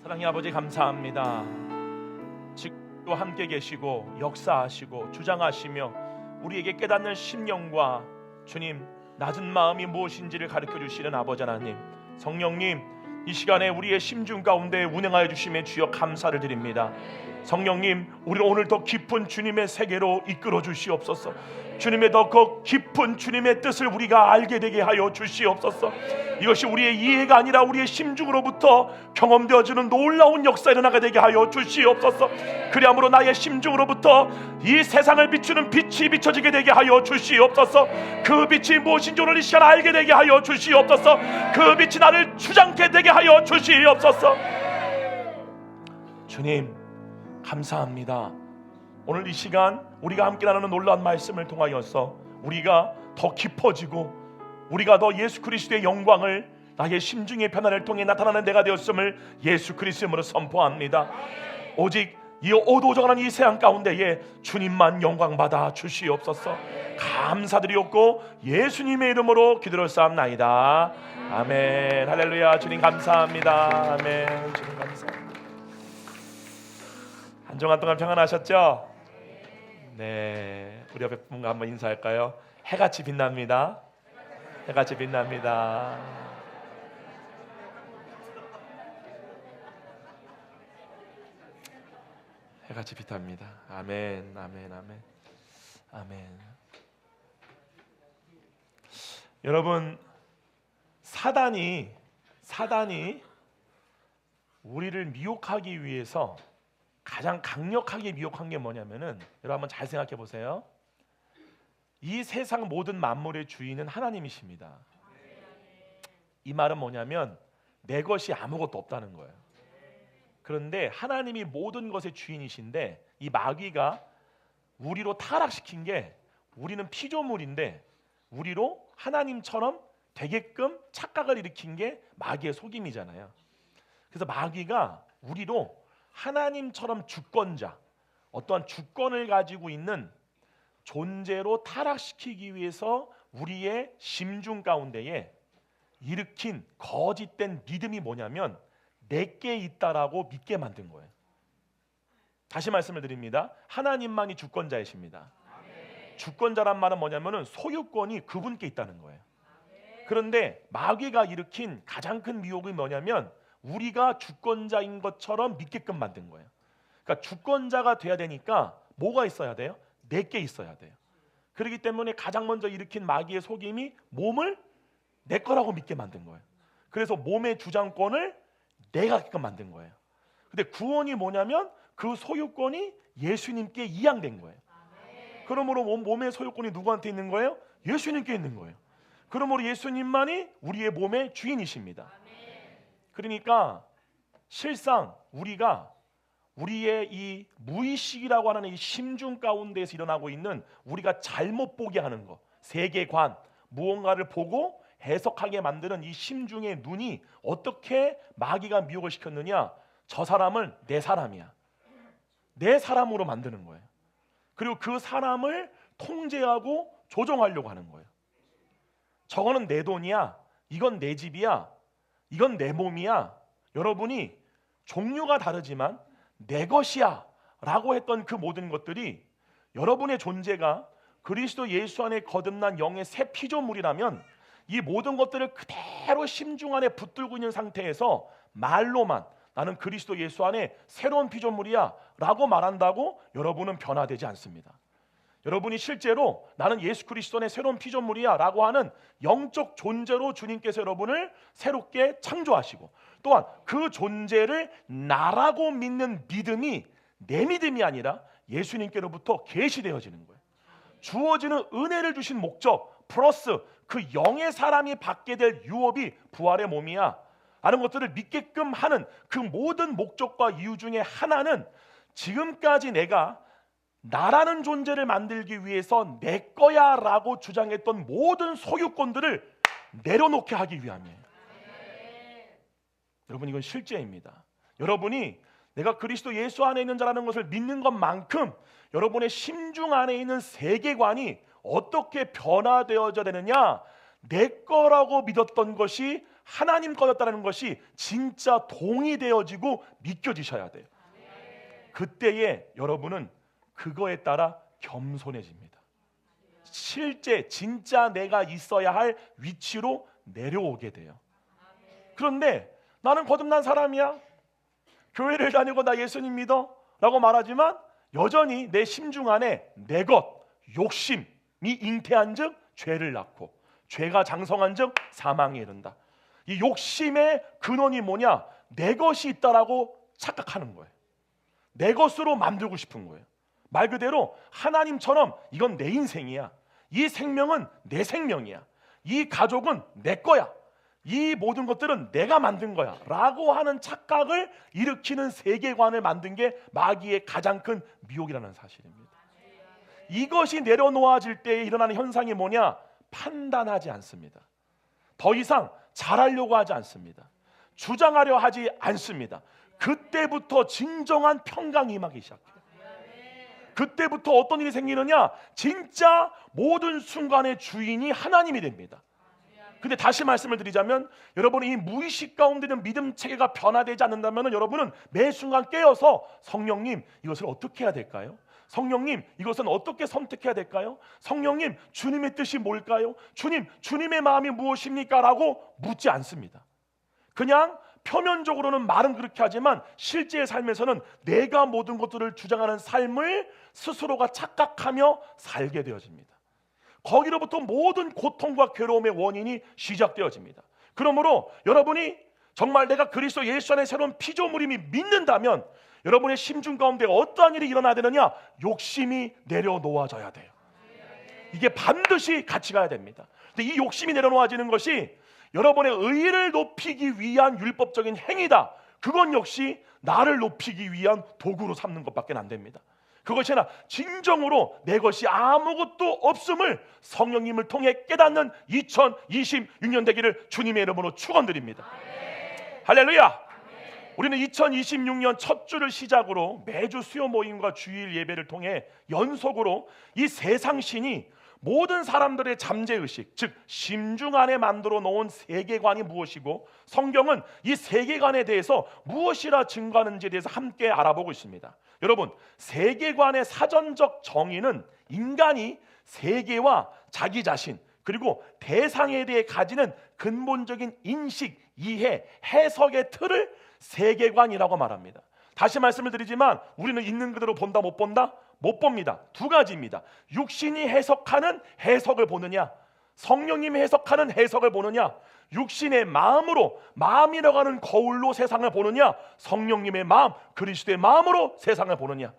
사랑의 아버지 감사합니다. 지금도 함께 계시고 역사하시고 주장하시며 우리에게 깨닫는 심령과 주님 낮은 마음이 무엇인지를 가르쳐 주시는 아버지 하나님, 성령님 이 시간에 우리의 심중 가운데 운행하여 주심에 주여 감사를 드립니다. 성령님, 우리를 오늘 더 깊은 주님의 세계로 이끌어 주시옵소서. 주님의 더 깊은 주님의 뜻을 우리가 알게 되게 하여 주시옵소서. 이것이 우리의 이해가 아니라 우리의 심중으로부터 경험되어지는 놀라운 역사 일어나게 되게 하여 주시옵소서. 그리함으로 나의 심중으로부터 이 세상을 비추는 빛이 비춰지게 되게 하여 주시옵소서. 그 빛이 무엇인지 오늘 이 시간 알게 되게 하여 주시옵소서. 그 빛이 나를 주장케 되게 하여 주시옵소서. 주님 감사합니다. 오늘 이 시간 우리가 함께 나누는 놀라운 말씀을 통하여서 우리가 더 깊어지고 우리가 더 예수 그리스도의 영광을 나의 심중의 변화를 통해 나타나는 내가 되었음을 예수 그리스도의 이름으로 선포합니다. 오직 이 오도정한 이 세상 가운데에 주님만 영광 받아 주시옵소서. 감사드리옵고 예수님의 이름으로 기도를 쌓옵나이다. 아멘. 할렐루야. 주님 감사합니다. 아멘. 주님 감사합니다. 한 주간 동안 평안하셨죠? 네, 우리 옆에 분과 한번 인사할까요? 해같이 빛납니다. 해같이 빛납니다. 해같이 빛납니다. 아멘, 아멘, 아멘, 아멘. 여러분, 사단이 우리를 미혹하기 위해서 가장 강력하게 미혹한 게 뭐냐면은, 여러분 한번 잘 생각해 보세요. 이 세상 모든 만물의 주인은 하나님이십니다. 이 말은 뭐냐면 내 것이 아무것도 없다는 거예요. 그런데 하나님이 모든 것의 주인이신데 이 마귀가 우리로 타락시킨 게, 우리는 피조물인데 우리로 하나님처럼 되게끔 착각을 일으킨 게 마귀의 속임이잖아요. 그래서 마귀가 우리로 하나님처럼 주권자, 어떠한 주권을 가지고 있는 존재로 타락시키기 위해서 우리의 심중 가운데에 일으킨 거짓된 믿음이 뭐냐면 내게 있다라고 믿게 만든 거예요. 다시 말씀을 드립니다. 하나님만이 주권자이십니다. 주권자란 말은 뭐냐면은 소유권이 그분께 있다는 거예요. 그런데 마귀가 일으킨 가장 큰 미혹이 뭐냐면 우리가 주권자인 것처럼 믿게끔 만든 거예요. 그러니까 주권자가 돼야 되니까 뭐가 있어야 돼요? 내게 있어야 돼요. 그렇기 때문에 가장 먼저 일으킨 마귀의 속임이 몸을 내 거라고 믿게 만든 거예요. 그래서 몸의 주장권을 내가 갖게끔 만든 거예요. 근데 구원이 뭐냐면 그 소유권이 예수님께 이양된 거예요. 그러므로 몸의 소유권이 누구한테 있는 거예요? 예수님께 있는 거예요. 그러므로 예수님만이 우리의 몸의 주인이십니다. 그러니까 실상 우리가 우리의 이 무의식이라고 하는 이 심중 가운데에서 일어나고 있는 우리가 잘못 보게 하는 것, 세계관, 무언가를 보고 해석하게 만드는 이 심중의 눈이 어떻게 마귀가 미혹을 시켰느냐? 저 사람을 내 사람이야, 내 사람으로 만드는 거예요. 그리고 그 사람을 통제하고 조종하려고 하는 거예요. 저거는 내 돈이야, 이건 내 집이야, 이건 내 몸이야. 여러분이 종류가 다르지만 내 것이야 라고 했던 그 모든 것들이 여러분의 존재가 그리스도 예수 안에 거듭난 영의 새 피조물이라면 이 모든 것들을 그대로 심중 안에 붙들고 있는 상태에서 말로만 나는 그리스도 예수 안에 새로운 피조물이야 라고 말한다고 여러분은 변화되지 않습니다. 여러분이 실제로 나는 예수 그리스도 안에 새로운 피조물이야 라고 하는 영적 존재로 주님께서 여러분을 새롭게 창조하시고, 또한 그 존재를 나라고 믿는 믿음이 내 믿음이 아니라 예수님께로부터 계시되어지는 거예요. 주어지는 은혜를 주신 목적 플러스 그 영의 사람이 받게 될 유업이 부활의 몸이야 라는 것들을 믿게끔 하는 그 모든 목적과 이유 중에 하나는 지금까지 내가 나라는 존재를 만들기 위해서 내 거야 라고 주장했던 모든 소유권들을 내려놓게 하기 위함이에요. 여러분, 이건 실제입니다. 여러분이 내가 그리스도 예수 안에 있는 자라는 것을 믿는 것만큼 여러분의 심중 안에 있는 세계관이 어떻게 변화되어져야 되느냐? 내 거라고 믿었던 것이 하나님 거였다는 것이 진짜 동의되어지고 믿겨지셔야 돼요. 그때에 여러분은 그거에 따라 겸손해집니다. 실제 진짜 내가 있어야 할 위치로 내려오게 돼요. 그런데 나는 거듭난 사람이야, 교회를 다니고 나 예수님 믿어 라고 말하지만 여전히 내 심중 안에 내 것, 욕심이 잉태한 즉 죄를 낳고, 죄가 장성한 즉 사망에 이른다. 이 욕심의 근원이 뭐냐? 내 것이 있다라고 착각하는 거예요. 내 것으로 만들고 싶은 거예요. 말 그대로 하나님처럼 이건 내 인생이야, 이 생명은 내 생명이야, 이 가족은 내 거야, 이 모든 것들은 내가 만든 거야 라고 하는 착각을 일으키는 세계관을 만든 게 마귀의 가장 큰 미혹이라는 사실입니다. 이것이 내려놓아질 때 일어나는 현상이 뭐냐? 판단하지 않습니다. 더 이상 잘하려고 하지 않습니다. 주장하려 하지 않습니다. 그때부터 진정한 평강이 임하기 시작해요. 그때부터 어떤 일이 생기느냐? 진짜 모든 순간의 주인이 하나님이 됩니다. 근데 다시 말씀을 드리자면, 여러분이 이 무의식 가운데 있는 믿음 체계가 변화되지 않는다면 여러분은 매 순간 깨어서 성령님 이것을 어떻게 해야 될까요? 성령님 이것은 어떻게 선택해야 될까요? 성령님 주님의 뜻이 뭘까요? 주님, 주님의 마음이 무엇입니까? 라고 묻지 않습니다. 그냥 표면적으로는 말은 그렇게 하지만 실제의 삶에서는 내가 모든 것들을 주장하는 삶을 스스로가 착각하며 살게 되어집니다. 거기로부터 모든 고통과 괴로움의 원인이 시작되어집니다. 그러므로 여러분이 정말 내가 그리스도 예수 안에 새로운 피조물임이 믿는다면 여러분의 심중 가운데 어떠한 일이 일어나야 되느냐? 욕심이 내려놓아져야 돼요. 이게 반드시 같이 가야 됩니다. 근데 이 욕심이 내려놓아지는 것이 여러분의 의의를 높이기 위한 율법적인 행위다. 그건 역시 나를 높이기 위한 도구로 삼는 것밖에 안 됩니다. 그것이 아니라 진정으로 내 것이 아무것도 없음을 성령님을 통해 깨닫는 2026년 되기를 주님의 이름으로 축원드립니다. 할렐루야. 우리는 2026년 첫 주를 시작으로 매주 수요 모임과 주일 예배를 통해 연속으로 이 세상신이 모든 사람들의 잠재의식, 즉 심중 안에 만들어 놓은 세계관이 무엇이고 성경은 이 세계관에 대해서 무엇이라 증거하는지에 대해서 함께 알아보고 있습니다. 여러분, 세계관의 사전적 정의는 인간이 세계와 자기 자신 그리고 대상에 대해 가지는 근본적인 인식, 이해, 해석의 틀을 세계관이라고 말합니다. 다시 말씀을 드리지만 우리는 있는 그대로 본다 못 본다? 못 봅니다. 두 가지입니다. 육신이 해석하는 해석을 보느냐, 성령님이 해석하는 해석을 보느냐, 육신의 마음으로, 마음이라고 하는 거울로 세상을 보느냐, 성령님의 마음, 그리스도의 마음으로 세상을 보느냐,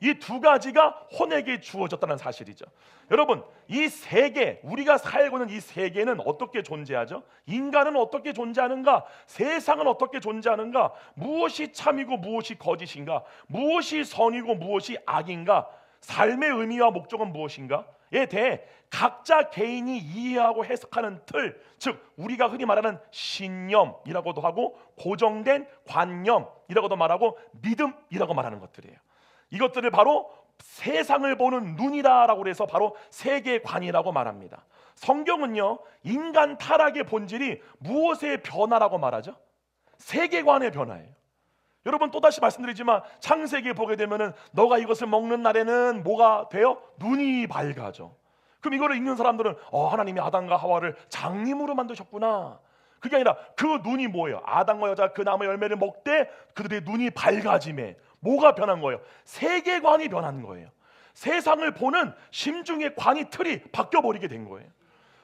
이 두 가지가 혼에게 주어졌다는 사실이죠. 여러분, 이 세계, 우리가 살고 있는 이 세계는 어떻게 존재하죠? 인간은 어떻게 존재하는가? 세상은 어떻게 존재하는가? 무엇이 참이고 무엇이 거짓인가? 무엇이 선이고 무엇이 악인가? 삶의 의미와 목적은 무엇인가에 대해 각자 개인이 이해하고 해석하는 틀, 즉 우리가 흔히 말하는 신념이라고도 하고 고정된 관념이라고도 말하고 믿음이라고 말하는 것들이에요. 이것들을 바로 세상을 보는 눈이라고 해서 바로 세계관이라고 말합니다. 성경은요, 인간 타락의 본질이 무엇의 변화라고 말하죠? 세계관의 변화예요. 여러분, 또다시 말씀드리지만 창세기에 보게 되면은 너가 이것을 먹는 날에는 뭐가 돼요? 눈이 밝아져. 그럼 이거를 읽는 사람들은 하나님이 아담과 하와를 장님으로 만드셨구나. 그게 아니라 그 눈이 뭐예요? 아담과 여자가 그 나무 열매를 먹되 그들의 눈이 밝아짐에 뭐가 변한 거예요? 세계관이 변한 거예요. 세상을 보는 심중의 관이 틀이 바뀌어버리게 된 거예요.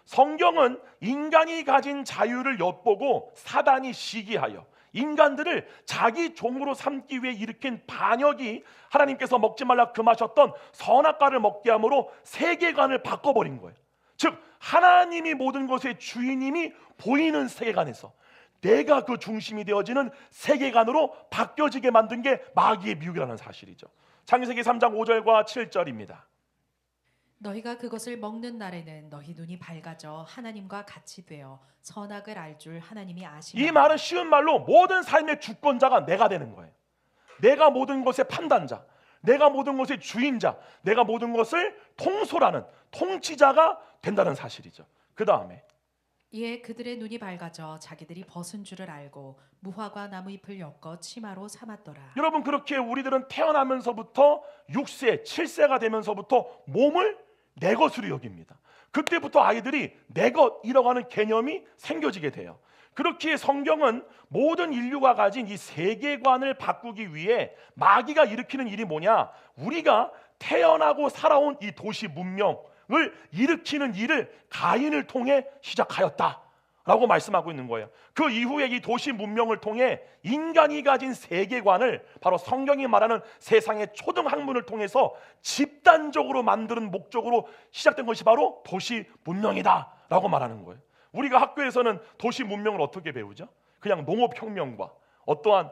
성경은 인간이 가진 자유를 엿보고 사단이 시기하여 인간들을 자기 종으로 삼기 위해 일으킨 반역이 하나님께서 먹지 말라 금하셨던 선악과를 먹게 함으로 세계관을 바꿔버린 거예요. 즉 하나님이 모든 것의 주인임이 보이는 세계관에서 내가 그 중심이 되어지는 세계관으로 바뀌어지게 만든 게 마귀의 미혹이라는 사실이죠. 창세기 3장 5절과 7절입니다. 너희가 그것을 먹는 날에는 너희 눈이 밝아져 하나님과 같이 되어 선악을 알 줄 하나님이 아시나니. 이 말은 쉬운 말로 모든 삶의 주권자가 내가 되는 거예요. 내가 모든 것의 판단자, 내가 모든 것의 주인자, 내가 모든 것을 통솔하는 통치자가 된다는 사실이죠. 그 다음에 이에 그들의 눈이 밝아져 자기들이 벗은 줄을 알고 무화과 나무 잎을 엮어 치마로 삼았더라. 여러분, 그렇게 우리들은 태어나면서부터 6세, 7세가 되면서부터 몸을 내 것으로 여깁니다. 그때부터 아이들이 내 것이라고 하는 개념이 생겨지게 돼요. 그렇기에 성경은 모든 인류가 가진 이 세계관을 바꾸기 위해 마귀가 일으키는 일이 뭐냐? 우리가 태어나고 살아온 이 도시 문명을 일으키는 일을 가인을 통해 시작하였다라고 말씀하고 있는 거예요. 그 이후에 이 도시 문명을 통해 인간이 가진 세계관을 바로 성경이 말하는 세상의 초등학문을 통해서 집단적으로 만드는 목적으로 시작된 것이 바로 도시 문명이다라고 말하는 거예요. 우리가 학교에서는 도시 문명을 어떻게 배우죠? 그냥 농업혁명과 어떠한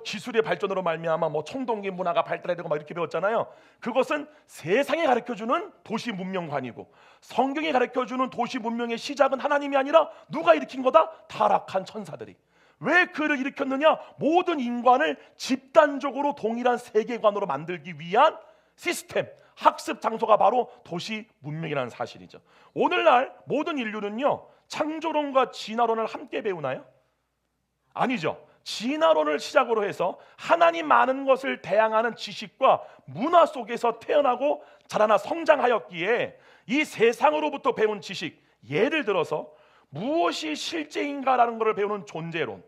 기술의 발전으로 말미암아 청동기 문화가 발달되고 막 이렇게 배웠잖아요. 그것은 세상이 가르쳐주는 도시 문명관이고, 성경이 가르쳐주는 도시 문명의 시작은 하나님이 아니라 누가 일으킨 거다? 타락한 천사들이. 왜 그를 일으켰느냐? 모든 인간을 집단적으로 동일한 세계관으로 만들기 위한 시스템, 학습 장소가 바로 도시 문명이라는 사실이죠. 오늘날 모든 인류는요, 창조론과 진화론을 함께 배우나요? 아니죠. 진화론을 시작으로 해서 하나님 많은 것을 대항하는 지식과 문화 속에서 태어나고 자라나 성장하였기에 이 세상으로부터 배운 지식, 예를 들어서 무엇이 실제인가라는 것을 배우는 존재론,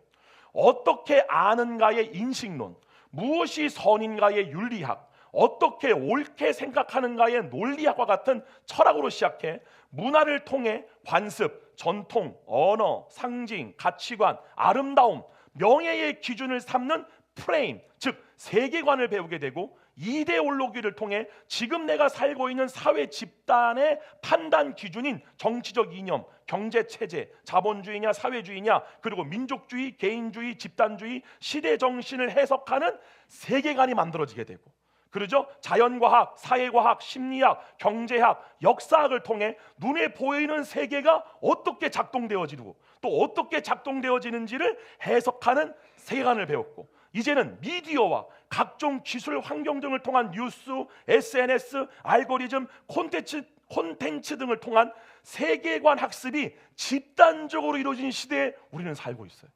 어떻게 아는가의 인식론, 무엇이 선인가의 윤리학, 어떻게 옳게 생각하는가의 논리학과 같은 철학으로 시작해 문화를 통해 관습, 전통, 언어, 상징, 가치관, 아름다움, 명예의 기준을 삼는 프레임, 즉 세계관을 배우게 되고, 이데올로기를 통해 지금 내가 살고 있는 사회 집단의 판단 기준인 정치적 이념, 경제 체제, 자본주의냐 사회주의냐, 그리고 민족주의, 개인주의, 집단주의, 시대 정신을 해석하는 세계관이 만들어지게 되고, 그러죠? 자연과학, 사회과학, 심리학, 경제학, 역사학을 통해 눈에 보이는 세계가 어떻게 작동되어지고 또 어떻게 작동되어지는지를 해석하는 세계관을 배웠고, 이제는 미디어와 각종 기술 환경 등을 통한 뉴스, SNS, 알고리즘, 콘텐츠 등을 통한 세계관 학습이 집단적으로 이루어진 시대에 우리는 살고 있어요.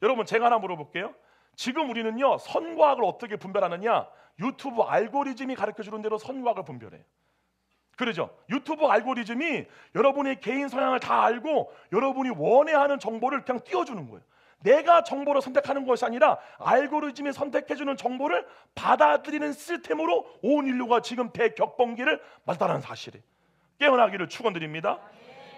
여러분, 제가 하나 물어볼게요. 지금 우리는요, 선과학을 어떻게 분별하느냐? 유튜브 알고리즘이 가르쳐주는 대로 선과학을 분별해요. 그러죠? 유튜브 알고리즘이 여러분의 개인 성향을 다 알고 여러분이 원해하는 정보를 그냥 띄워주는 거예요. 내가 정보를 선택하는 것이 아니라 알고리즘이 선택해주는 정보를 받아들이는 시스템으로 온 인류가 지금 대격번기를 맞다는 사실을 깨어나기를 축원드립니다.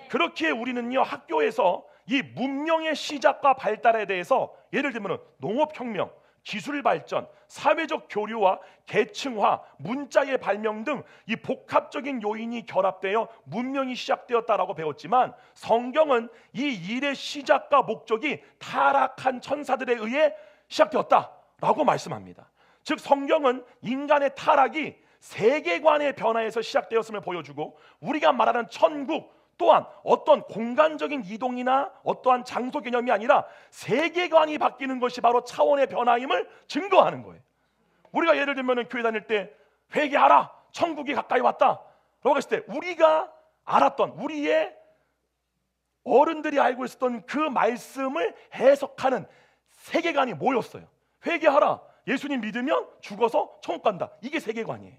그렇기에 우리는요, 학교에서 이 문명의 시작과 발달에 대해서 예를 들면 농업혁명, 기술 발전, 사회적 교류와 계층화, 문자의 발명 등 이 복합적인 요인이 결합되어 문명이 시작되었다라고 배웠지만, 성경은 이 일의 시작과 목적이 타락한 천사들에 의해 시작되었다라고 말씀합니다. 즉 성경은 인간의 타락이 세계관의 변화에서 시작되었음을 보여주고, 우리가 말하는 천국 또한 어떤 공간적인 이동이나 어떠한 장소 개념이 아니라 세계관이 바뀌는 것이 바로 차원의 변화임을 증거하는 거예요. 우리가 예를 들면 교회 다닐 때 회개하라, 천국이 가까이 왔다 라고 했을 때 우리가 알았던, 우리의 어른들이 알고 있었던 그 말씀을 해석하는 세계관이 뭐였어요? 회개하라, 예수님 믿으면 죽어서 천국 간다. 이게 세계관이에요.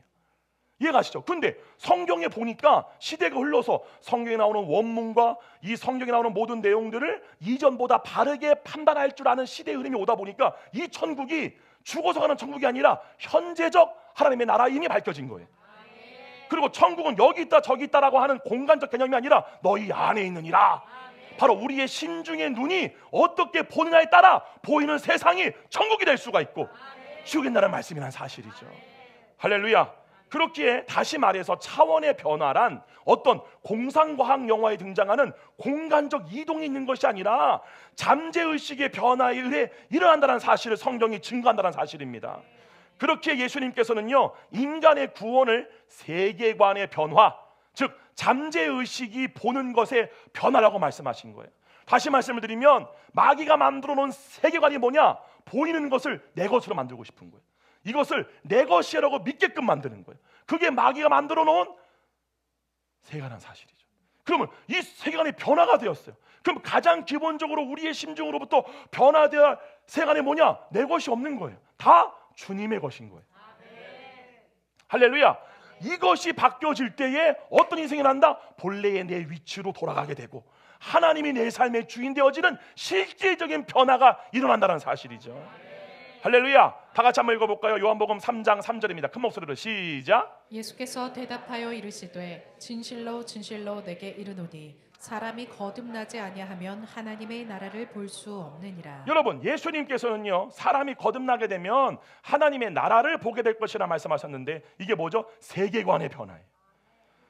이해가시죠? 근데 성경에 보니까 시대가 흘러서 성경에 나오는 원문과 이 성경에 나오는 모든 내용들을 이전보다 바르게 판단할 줄 아는 시대의 흐름이 오다 보니까 이 천국이 죽어서 가는 천국이 아니라 현재적 하나님의 나라임이 밝혀진 거예요. 그리고 천국은 여기 있다 저기 있다라고 하는 공간적 개념이 아니라 너희 안에 있느니라. 바로 우리의 신중의 눈이 어떻게 보느냐에 따라 보이는 세상이 천국이 될 수가 있고 지옥의 말씀이라는 사실이죠. 할렐루야. 그렇기에 다시 말해서 차원의 변화란 어떤 공상과학 영화에 등장하는 공간적 이동이 있는 것이 아니라 잠재의식의 변화에 의해 일어난다는 사실을 성경이 증거한다는 사실입니다. 그렇기에 예수님께서는요, 인간의 구원을 세계관의 변화, 즉 잠재의식이 보는 것의 변화라고 말씀하신 거예요. 다시 말씀을 드리면 마귀가 만들어 놓은 세계관이 뭐냐? 보이는 것을 내 것으로 만들고 싶은 거예요. 이것을 내 것이라고 믿게끔 만드는 거예요. 그게 마귀가 만들어 놓은 세계관이라는 사실이죠. 그러면 이 세계관이 변화가 되었어요. 그럼 가장 기본적으로 우리의 심중으로부터 변화되어야 할 세간이 뭐냐? 내 것이 없는 거예요. 다 주님의 것인 거예요. 할렐루야. 이것이 바뀌어질 때에 어떤 인생이 난다? 본래의 내 위치로 돌아가게 되고 하나님이 내 삶의 주인 되어지는 실질적인 변화가 일어난다는 사실이죠. 할렐루야. 다 같이 한번 읽어볼까요? 요한복음 3장 3절입니다. 큰 목소리로 시작. 예수께서 대답하여 이르시되 진실로 진실로 내게 이르노니 사람이 거듭나지 아니하면 하나님의 나라를 볼 수 없느니라. 여러분, 예수님께서는요, 사람이 거듭나게 되면 하나님의 나라를 보게 될 것이라 말씀하셨는데 이게 뭐죠? 세계관의 변화예요.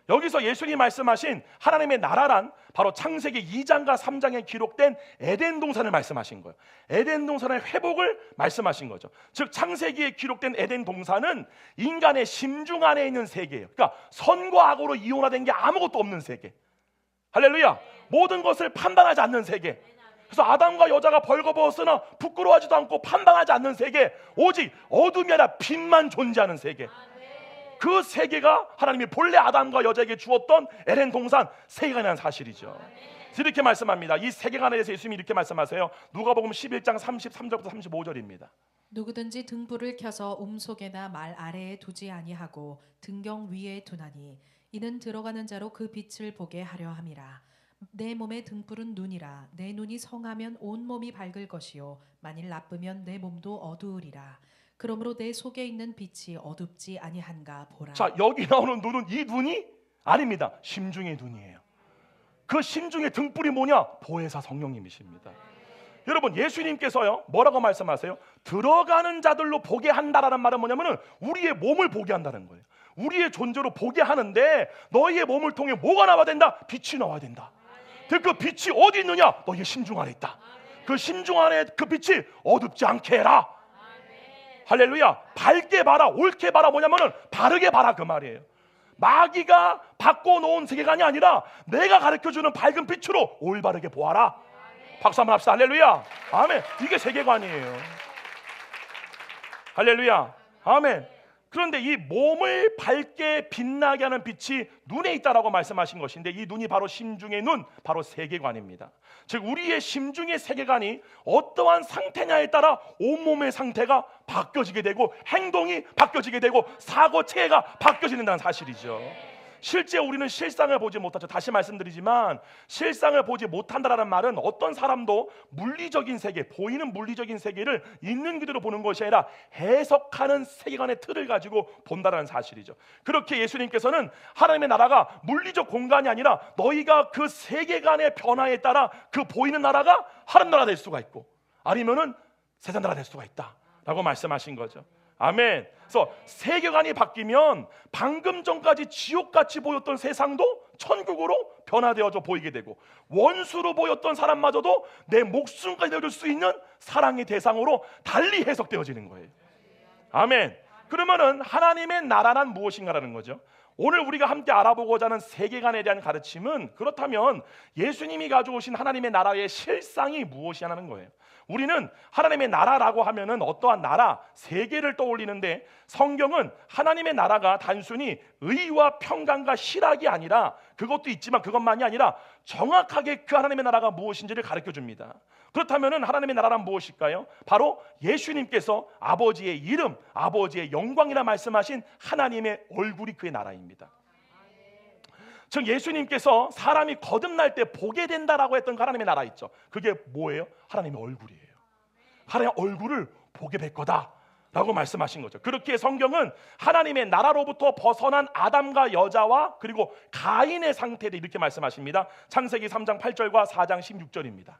여기서 예수님이 말씀하신 하나님의 나라란 바로 창세기 2장과 3장에 기록된 에덴 동산을 말씀하신 거예요. 에덴 동산의 회복을 말씀하신 거죠. 즉 창세기에 기록된 에덴 동산은 인간의 심중 안에 있는 세계예요. 그러니까 선과 악으로 이혼화된 게 아무것도 없는 세계. 할렐루야. 모든 것을 판단하지 않는 세계. 그래서 아담과 여자가 벌거벗었으나 부끄러워하지도 않고 판단하지 않는 세계. 오직 어둠이 아니라 빛만 존재하는 세계. 그 세계가 하나님이 본래 아담과 여자에게 주었던 에덴 동산 세계관이라는 사실이죠. 이렇게 말씀합니다. 이 세계관에 대해서 예수님이 이렇게 말씀하세요. 누가복음 11장 33절부터 35절입니다. 누구든지 등불을 켜서 속에나 말 아래에 두지 아니하고 등경 위에 두나니 이는 들어가는 자로 그 빛을 보게 하려 함이라. 내 몸의 등불은 눈이라. 내 눈이 성하면 온 몸이 밝을 것이요 만일 나쁘면 내 몸도 어두우리라. 그러므로 내 속에 있는 빛이 어둡지 아니한가 보라. 자, 여기 나오는 눈은 이 눈이 아닙니다. 심중의 눈이에요. 그 심중의 등불이 뭐냐? 보혜사 성령님이십니다. 여러분, 예수님께서요 뭐라고 말씀하세요? 들어가는 자들로 보게 한다라는 말은 뭐냐면은 우리의 몸을 보게 한다는 거예요. 우리의 존재로 보게 하는데 너희의 몸을 통해 뭐가 나와야 된다? 빛이 나와야 된다. 그 빛이 어디 있느냐? 너희의 심중 안에 있다. 그 심중 안에 그 빛이 어둡지 않게 해라. 할렐루야. 밝게 봐라, 옳게 봐라. 뭐냐면은 바르게 봐라 그 말이에요. 마귀가 바꿔놓은 세계관이 아니라 내가 가르쳐주는 밝은 빛으로 올바르게 보아라. 박수 한번 합시다. 할렐루야. 아멘. 이게 세계관이에요. 할렐루야. 아멘. 그런데 이 몸을 밝게 빛나게 하는 빛이 눈에 있다라고 말씀하신 것인데 이 눈이 바로 심중의 눈, 바로 세계관입니다. 즉 우리의 심중의 세계관이 어떠한 상태냐에 따라 온몸의 상태가 바뀌어지게 되고 행동이 바뀌어지게 되고 사고체계가 바뀌어진다는 사실이죠. 실제 우리는 실상을 보지 못하죠. 다시 말씀드리지만 실상을 보지 못한다라는 말은 어떤 사람도 물리적인 세계, 보이는 물리적인 세계를 있는 그대로 보는 것이 아니라 해석하는 세계관의 틀을 가지고 본다라는 사실이죠. 그렇게 예수님께서는 하나님의 나라가 물리적 공간이 아니라 너희가 그 세계관의 변화에 따라 그 보이는 나라가 하나님 나라 될 수가 있고 아니면은 세상 나라 될 수가 있다라고 말씀하신 거죠. 아멘. 그래서 세계관이 바뀌면 방금 전까지 지옥같이 보였던 세상도 천국으로 변화되어져 보이게 되고 원수로 보였던 사람마저도 내 목숨까지 내줄 수 있는 사랑의 대상으로 달리 해석되어지는 거예요. 아멘. 그러면은 하나님의 나라란 무엇인가라는 거죠. 오늘 우리가 함께 알아보고자 하는 세계관에 대한 가르침은 그렇다면 예수님이 가져오신 하나님의 나라의 실상이 무엇이냐는 거예요. 우리는 하나님의 나라라고 하면은 어떠한 나라, 세계를 떠올리는데 성경은 하나님의 나라가 단순히 의와 평강과 희락이 아니라 그것도 있지만 그것만이 아니라 정확하게 그 하나님의 나라가 무엇인지를 가르쳐 줍니다. 그렇다면은 하나님의 나라란 무엇일까요? 바로 예수님께서 아버지의 이름, 아버지의 영광이라 말씀하신 하나님의 얼굴이 그의 나라입니다. 즉 예수님께서 사람이 거듭날 때 보게 된다라고 했던 그 하나님의 나라 있죠. 그게 뭐예요? 하나님의 얼굴이에요. 하나님의 얼굴을 보게 될 거다라고 말씀하신 거죠. 그렇게 성경은 하나님의 나라로부터 벗어난 아담과 여자와 그리고 가인의 상태를 이렇게 말씀하십니다. 창세기 3장 8절과 4장 16절입니다.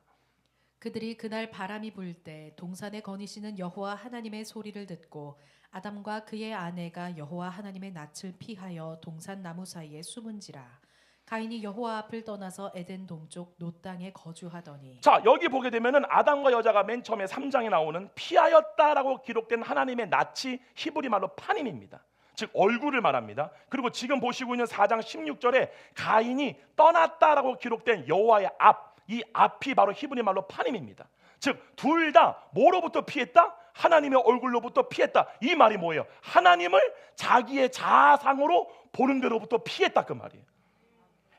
그들이 그날 바람이 불 때 동산에 거니시는 여호와 하나님의 소리를 듣고 아담과 그의 아내가 여호와 하나님의 낯을 피하여 동산 나무 사이에 숨은지라. 가인이 여호와 앞을 떠나서 에덴 동쪽 놋 땅에 거주하더니. 자, 여기 보게 되면은 아담과 여자가 맨 처음에 3장에 나오는 피하였다라고 기록된 하나님의 낯이 히브리 말로 파님입니다. 즉 얼굴을 말합니다. 그리고 지금 보시고 있는 4장 16절에 가인이 떠났다라고 기록된 여호와의 앞, 이 앞이 바로 히브리 말로 파님입니다. 즉 둘 다 뭐로부터 피했다? 하나님의 얼굴로부터 피했다. 이 말이 뭐예요? 하나님을 자기의 자상으로 보는 데로부터 피했다 그 말이에요.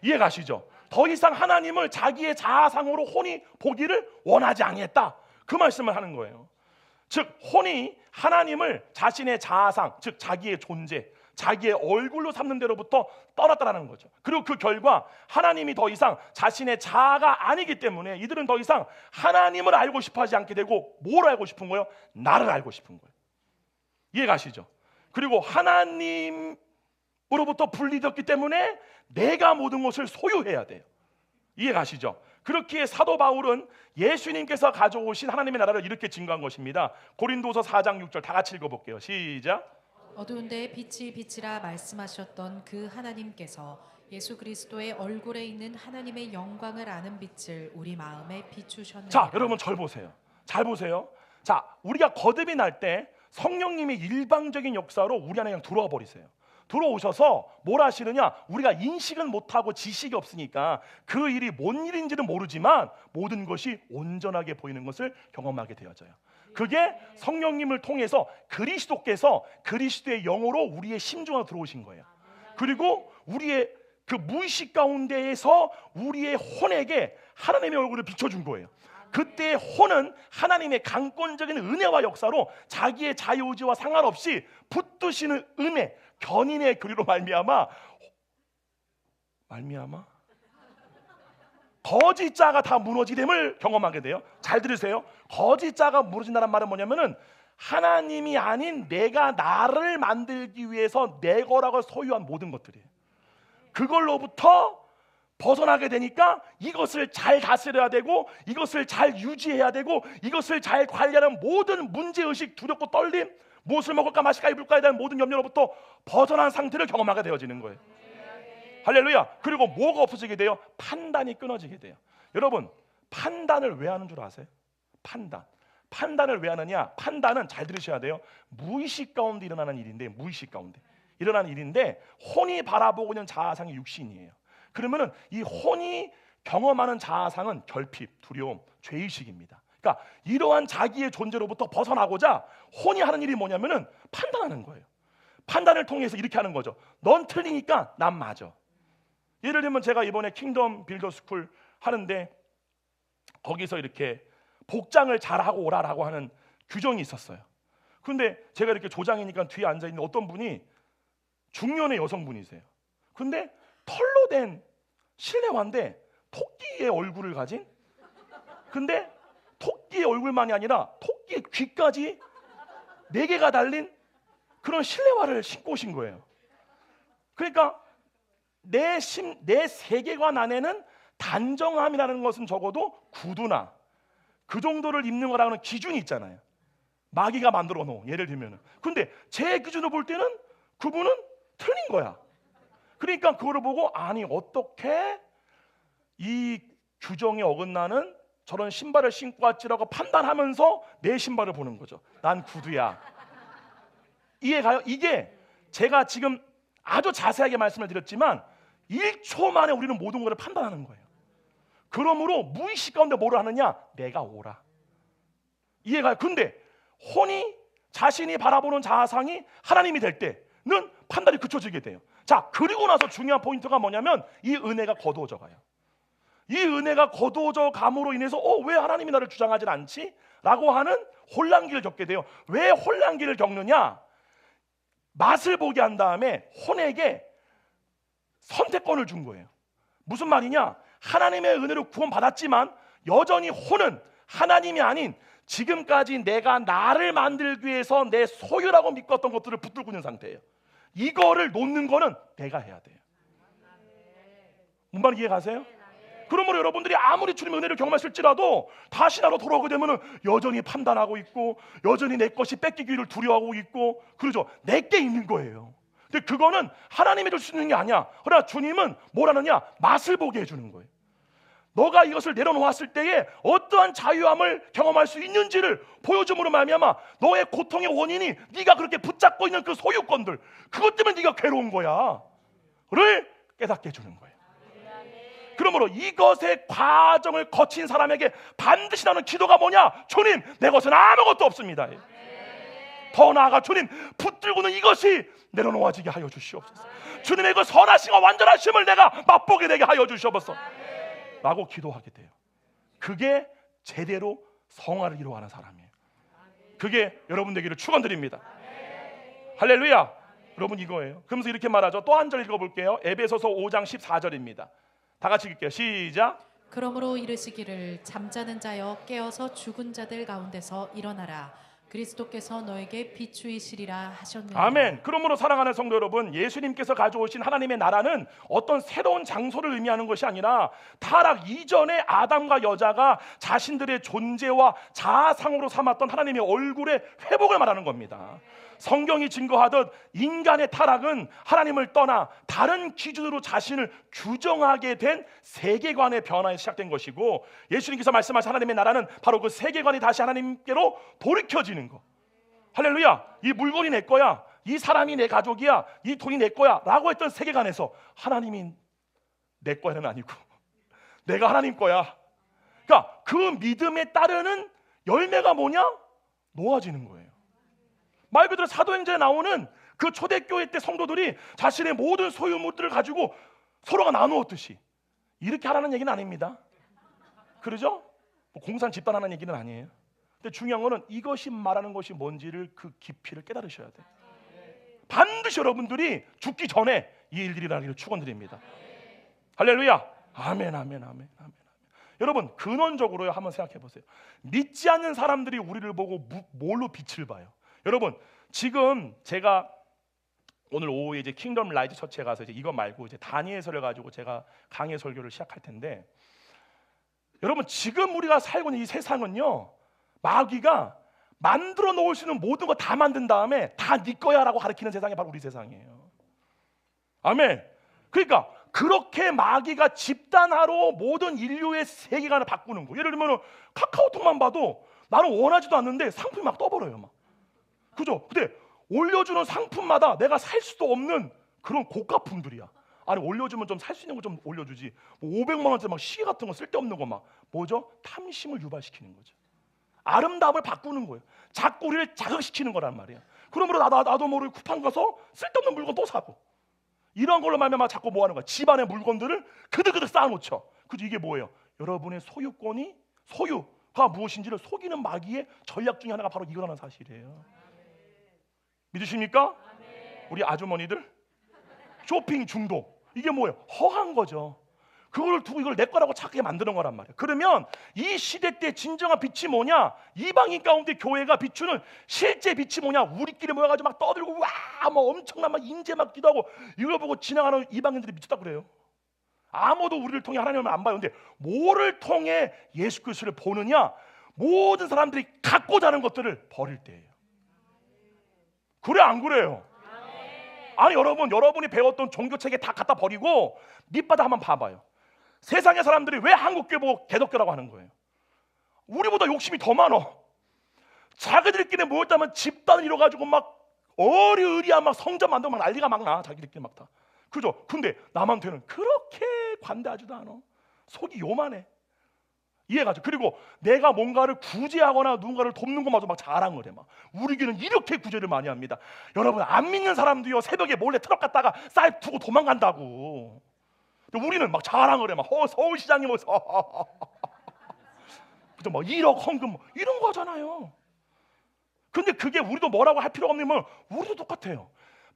이해 가시죠? 더 이상 하나님을 자기의 자아상으로 혼이 보기를 원하지 않겠다, 그 말씀을 하는 거예요. 즉 혼이 하나님을 자신의 자아상, 즉 자기의 존재, 자기의 얼굴로 삼는 데로부터 떠났다라는 거죠. 그리고 그 결과 하나님이 더 이상 자신의 자아가 아니기 때문에 이들은 더 이상 하나님을 알고 싶어 하지 않게 되고, 뭘 알고 싶은 거예요? 나를 알고 싶은 거예요. 이해가시죠? 그리고 하나님으로부터 분리되었기 때문에 내가 모든 것을 소유해야 돼요. 이해가시죠? 그렇기에 사도 바울은 예수님께서 가져오신 하나님의 나라를 이렇게 증거한 것입니다. 고린도서 4장 6절 다 같이 읽어볼게요. 시작. 어두운 데에 빛이 빛이라 말씀하셨던 그 하나님께서 예수 그리스도의 얼굴에 있는 하나님의 영광을 아는 빛을 우리 마음에 비추셨느니라. 자, 여러분 절 보세요. 잘 보세요. 자, 우리가 거듭이 날 때 성령님이 일방적인 역사로 우리 안에 그냥 들어와 버리세요. 들어오셔서 뭘 하시느냐? 우리가 인식은 못하고 지식이 없으니까 그 일이 뭔 일인지는 모르지만 모든 것이 온전하게 보이는 것을 경험하게 되어져요. 그게 성령님을 통해서 그리스도께서 그리스도의 영으로 우리의 심중으로 들어오신 거예요. 그리고 우리의 그 무의식 가운데에서 우리의 혼에게 하나님의 얼굴을 비춰준 거예요. 그때의 혼은 하나님의 강권적인 은혜와 역사로 자기의 자유의지와 상관없이 붙드시는 은혜, 견인의 교리로 말미암아 거짓 자가 다 무너지됨을 경험하게 돼요. 잘 들으세요. 거짓 자가 무너진다는 말은 뭐냐면은 하나님이 아닌 내가 나를 만들기 위해서 내 거라고 소유한 모든 것들이에요. 그걸로부터 벗어나게 되니까 이것을 잘 다스려야 되고, 이것을 잘 유지해야 되고, 이것을 잘 관리하는 모든 문제의식, 두렵고 떨림, 무엇을 먹을까 마실까 입을까에 대한 모든 염려로부터 벗어난 상태를 경험하게 되어지는 거예요. 할렐루야. 그리고 뭐가 없어지게 돼요? 판단이 끊어지게 돼요. 여러분, 판단을 왜 하는 줄 아세요? 판단을 왜 하느냐? 판단은 잘 들으셔야 돼요. 무의식 가운데 일어나는 일인데, 무의식 가운데 일어나는 일인데, 혼이 바라보고 있는 자아상이 육신이에요. 그러면은 이 혼이 경험하는 자아상은 결핍, 두려움, 죄의식입니다. 그러니까 이러한 자기의 존재로부터 벗어나고자 혼이 하는 일이 뭐냐면은 판단하는 거예요. 판단을 통해서 이렇게 하는 거죠. 넌 틀리니까 난 맞아. 예를 들면 제가 이번에 킹덤 빌더 스쿨 하는데 거기서 이렇게 복장을 잘하고 오라라고 하는 규정이 있었어요. 근데 제가 이렇게 조장이니까 뒤에 앉아있는 어떤 분이 중년의 여성분이세요. 근데 털로 된 실내화인데 토끼의 얼굴을 가진, 근데 토끼의 얼굴만이 아니라 토끼의 귀까지 4개가 달린 그런 실내화를 신고 오신 거예요. 그러니까 내 세계관 안에는 단정함이라는 것은 적어도 구두나 그 정도를 입는 거라는 기준이 있잖아요. 마귀가 만들어 놓은, 예를 들면은. 근데 제 기준으로 볼 때는 그분은 틀린 거야. 그러니까 그거를 보고, 아니 어떻게 이 규정에 어긋나는 저런 신발을 신고 왔지라고 판단하면서 내 신발을 보는 거죠. 난 구두야. 이해가요? 이게 제가 지금 아주 자세하게 말씀을 드렸지만 1초 만에 우리는 모든 것을 판단하는 거예요. 그러므로 무의식 가운데 뭐를 하느냐? 내가 오라. 이해가요? 근데 혼이 자신이 바라보는 자아상이 하나님이 될 때는 판단이 그쳐지게 돼요. 자, 그리고 나서 중요한 포인트가 뭐냐면 이 은혜가 거두어져 가요. 이 은혜가 거두어져 감으로 인해서 왜 하나님이 나를 주장하지 않지? 라고 하는 혼란기를 겪게 돼요. 왜 혼란기를 겪느냐? 맛을 보게 한 다음에 혼에게 선택권을 준 거예요. 무슨 말이냐? 하나님의 은혜로 구원받았지만 여전히 혼은 하나님이 아닌 지금까지 내가 나를 만들기 위해서 내 소유라고 믿었던 것들을 붙들고 있는 상태예요. 이거를 놓는 거는 내가 해야 돼요. 뭔 말인지 이해가세요? 그러므로 여러분들이 아무리 주님의 은혜를 경험하실지라도 다시 나로 돌아오게 되면 여전히 판단하고 있고, 여전히 내 것이 뺏기기를 두려워하고 있고, 그러죠. 내게 있는 거예요. 근데 그거는 하나님이 줄 수 있는 게 아니야. 그러나 주님은 뭘 하느냐? 맛을 보게 해주는 거예요. 너가 이것을 내려놓았을 때에 어떠한 자유함을 경험할 수 있는지를 보여줌으로 말미암아 너의 고통의 원인이 네가 그렇게 붙잡고 있는 그 소유권들, 그것 때문에 네가 괴로운 거야 를 깨닫게 해주는 거예요. 그러므로 이것의 과정을 거친 사람에게 반드시 나오는 기도가 뭐냐? 주님, 내 것은 아무것도 없습니다. 더 나아가 주님, 붙들고는 이것이 내려놓아지게 하여 주시옵소서. 주님의 그 선하심과 완전하심을 내가 맛보게 되게 하여 주시옵소서. 라고 기도하게 돼요. 그게 제대로 성화를 이루어가는 사람이에요. 그게 여러분 되기를 축원드립니다. 할렐루야. 여러분 이거예요. 그러면서 이렇게 말하죠. 또 한 절 읽어볼게요. 에베소서 5장 14절입니다. 다 같이 읽게요. 시작. 그러므로 이르시기를 잠자는 자여 깨어서 죽은 자들 가운데서 일어나라. 그리스도께서 너에게 비추이시리라 하셨느니라. 아멘. 그러므로 사랑하는 성도 여러분, 예수님께서 가져오신 하나님의 나라는 어떤 새로운 장소를 의미하는 것이 아니라 타락 이전에 아담과 여자가 자신들의 존재와 자아상으로 삼았던 하나님의 얼굴의 회복을 말하는 겁니다. 성경이 증거하듯 인간의 타락은 하나님을 떠나 다른 기준으로 자신을 규정하게 된 세계관의 변화에 시작된 것이고, 예수님께서 말씀하신 하나님의 나라는 바로 그 세계관이 다시 하나님께로 돌이켜지는 거. 할렐루야. 이 물건이 내 거야, 이 사람이 내 가족이야, 이 돈이 내 거야 라고 했던 세계관에서 하나님이 내 거야는 아니고 내가 하나님 거야. 그러니까 그 믿음에 따르는 열매가 뭐냐? 놓아지는 거예요. 말 그대로 사도행전에 나오는 그 초대교회 때 성도들이 자신의 모든 소유물들을 가지고 서로가 나누었듯이 이렇게 하라는 얘기는 아닙니다. 그러죠? 뭐 공산 집단하는 얘기는 아니에요. 근데 중요한 거는 이것이 말하는 것이 뭔지를 그 깊이를 깨달으셔야 돼요. 반드시 여러분들이 죽기 전에 이 일들이 일어나기를 축원드립니다. 할렐루야. 아멘, 아멘, 아멘, 아멘. 여러분 근원적으로요 한번 생각해 보세요. 믿지 않는 사람들이 우리를 보고 뭘로 빛을 봐요? 여러분 지금 제가 오늘 오후에 이제 킹덤 라이트 처치에 가서 이제 이거 말고 이제 다니엘서를 가지고 제가 강해 설교를 시작할 텐데, 여러분 지금 우리가 살고 있는 이 세상은요 마귀가 만들어 놓을 수 있는 모든 거 다 만든 다음에 다 네 거야라고 가르치는 세상이 바로 우리 세상이에요. 아멘. 그러니까 그렇게 마귀가 집단화로 모든 인류의 세계관을 바꾸는 거. 예를 들면 카카오톡만 봐도 나는 원하지도 않는데 상품이 막 떠버려요 막. 그죠? 근데 올려주는 상품마다 내가 살 수도 없는 그런 고가품들이야. 아니 올려주면 좀 살 수 있는 거 좀 올려주지. 뭐 500만 원짜리 막 시계 같은 거 쓸데없는 거 막 뭐죠? 탐심을 유발시키는 거죠. 아름다움을 바꾸는 거예요. 자꾸 우리를 자극시키는 거란 말이야. 그러므로 나도 모르게 쿠팡 가서 쓸데없는 물건 또 사고, 이런 걸로 말미암아 자꾸 뭐 하는 거야? 집안의 물건들을 그득그득 쌓아놓죠. 그죠? 이게 뭐예요? 여러분의 소유가 무엇인지를 속이는 마귀의 전략 중에 하나가 바로 이거라는 사실이에요. 믿으십니까? 우리 아주머니들 쇼핑 중독, 이게 뭐예요? 허한 거죠. 그걸 두고 이걸 내 거라고 착하게 만드는 거란 말이에요. 그러면 이 시대 때 진정한 빛이 뭐냐? 이방인 가운데 교회가 비추는 실제 빛이 뭐냐? 우리끼리 모여가지고 막 떠들고 막 엄청난 막 인재 막 기도하고 이걸 보고 지나가는 이방인들이 미쳤다 그래요. 아무도 우리를 통해 하나님을 안 봐요. 근데 뭐를 통해 예수 그리스도를 보느냐? 모든 사람들이 갖고자 하는 것들을 버릴 때예요. 그래 안 그래요? 아니 여러분이 배웠던 종교체계 다 갖다 버리고 밑바닥 한번 봐봐요. 세상의 사람들이 왜 한국교회 보고 개독교라고 하는 거예요? 우리보다 욕심이 더 많어. 자기들끼리 모였다면 집단을 이뤄가지고 막 어리으리한 막 성전 만들고 막 난리가 막 나. 자기들끼리 막 다. 그죠? 근데 남한테는 그렇게 관대하지도 않아. 속이 요만해. 이해가죠? 그리고 내가 뭔가를 구제하거나 누군가를 돕는 것마저 막 잘한 거래. 막 우리 교회는 이렇게 구제를 많이 합니다. 여러분 안 믿는 사람도요 새벽에 몰래 트럭 갔다가 쌀 두고 도망간다고. 근데 우리는 막 잘한 거래. 막 서울시장이 뭐 그죠? 막 1억 헌금 뭐 이런 거 하잖아요. 근데 그게 우리도 뭐라고 할 필요가 없는 건 우리도 똑같아요.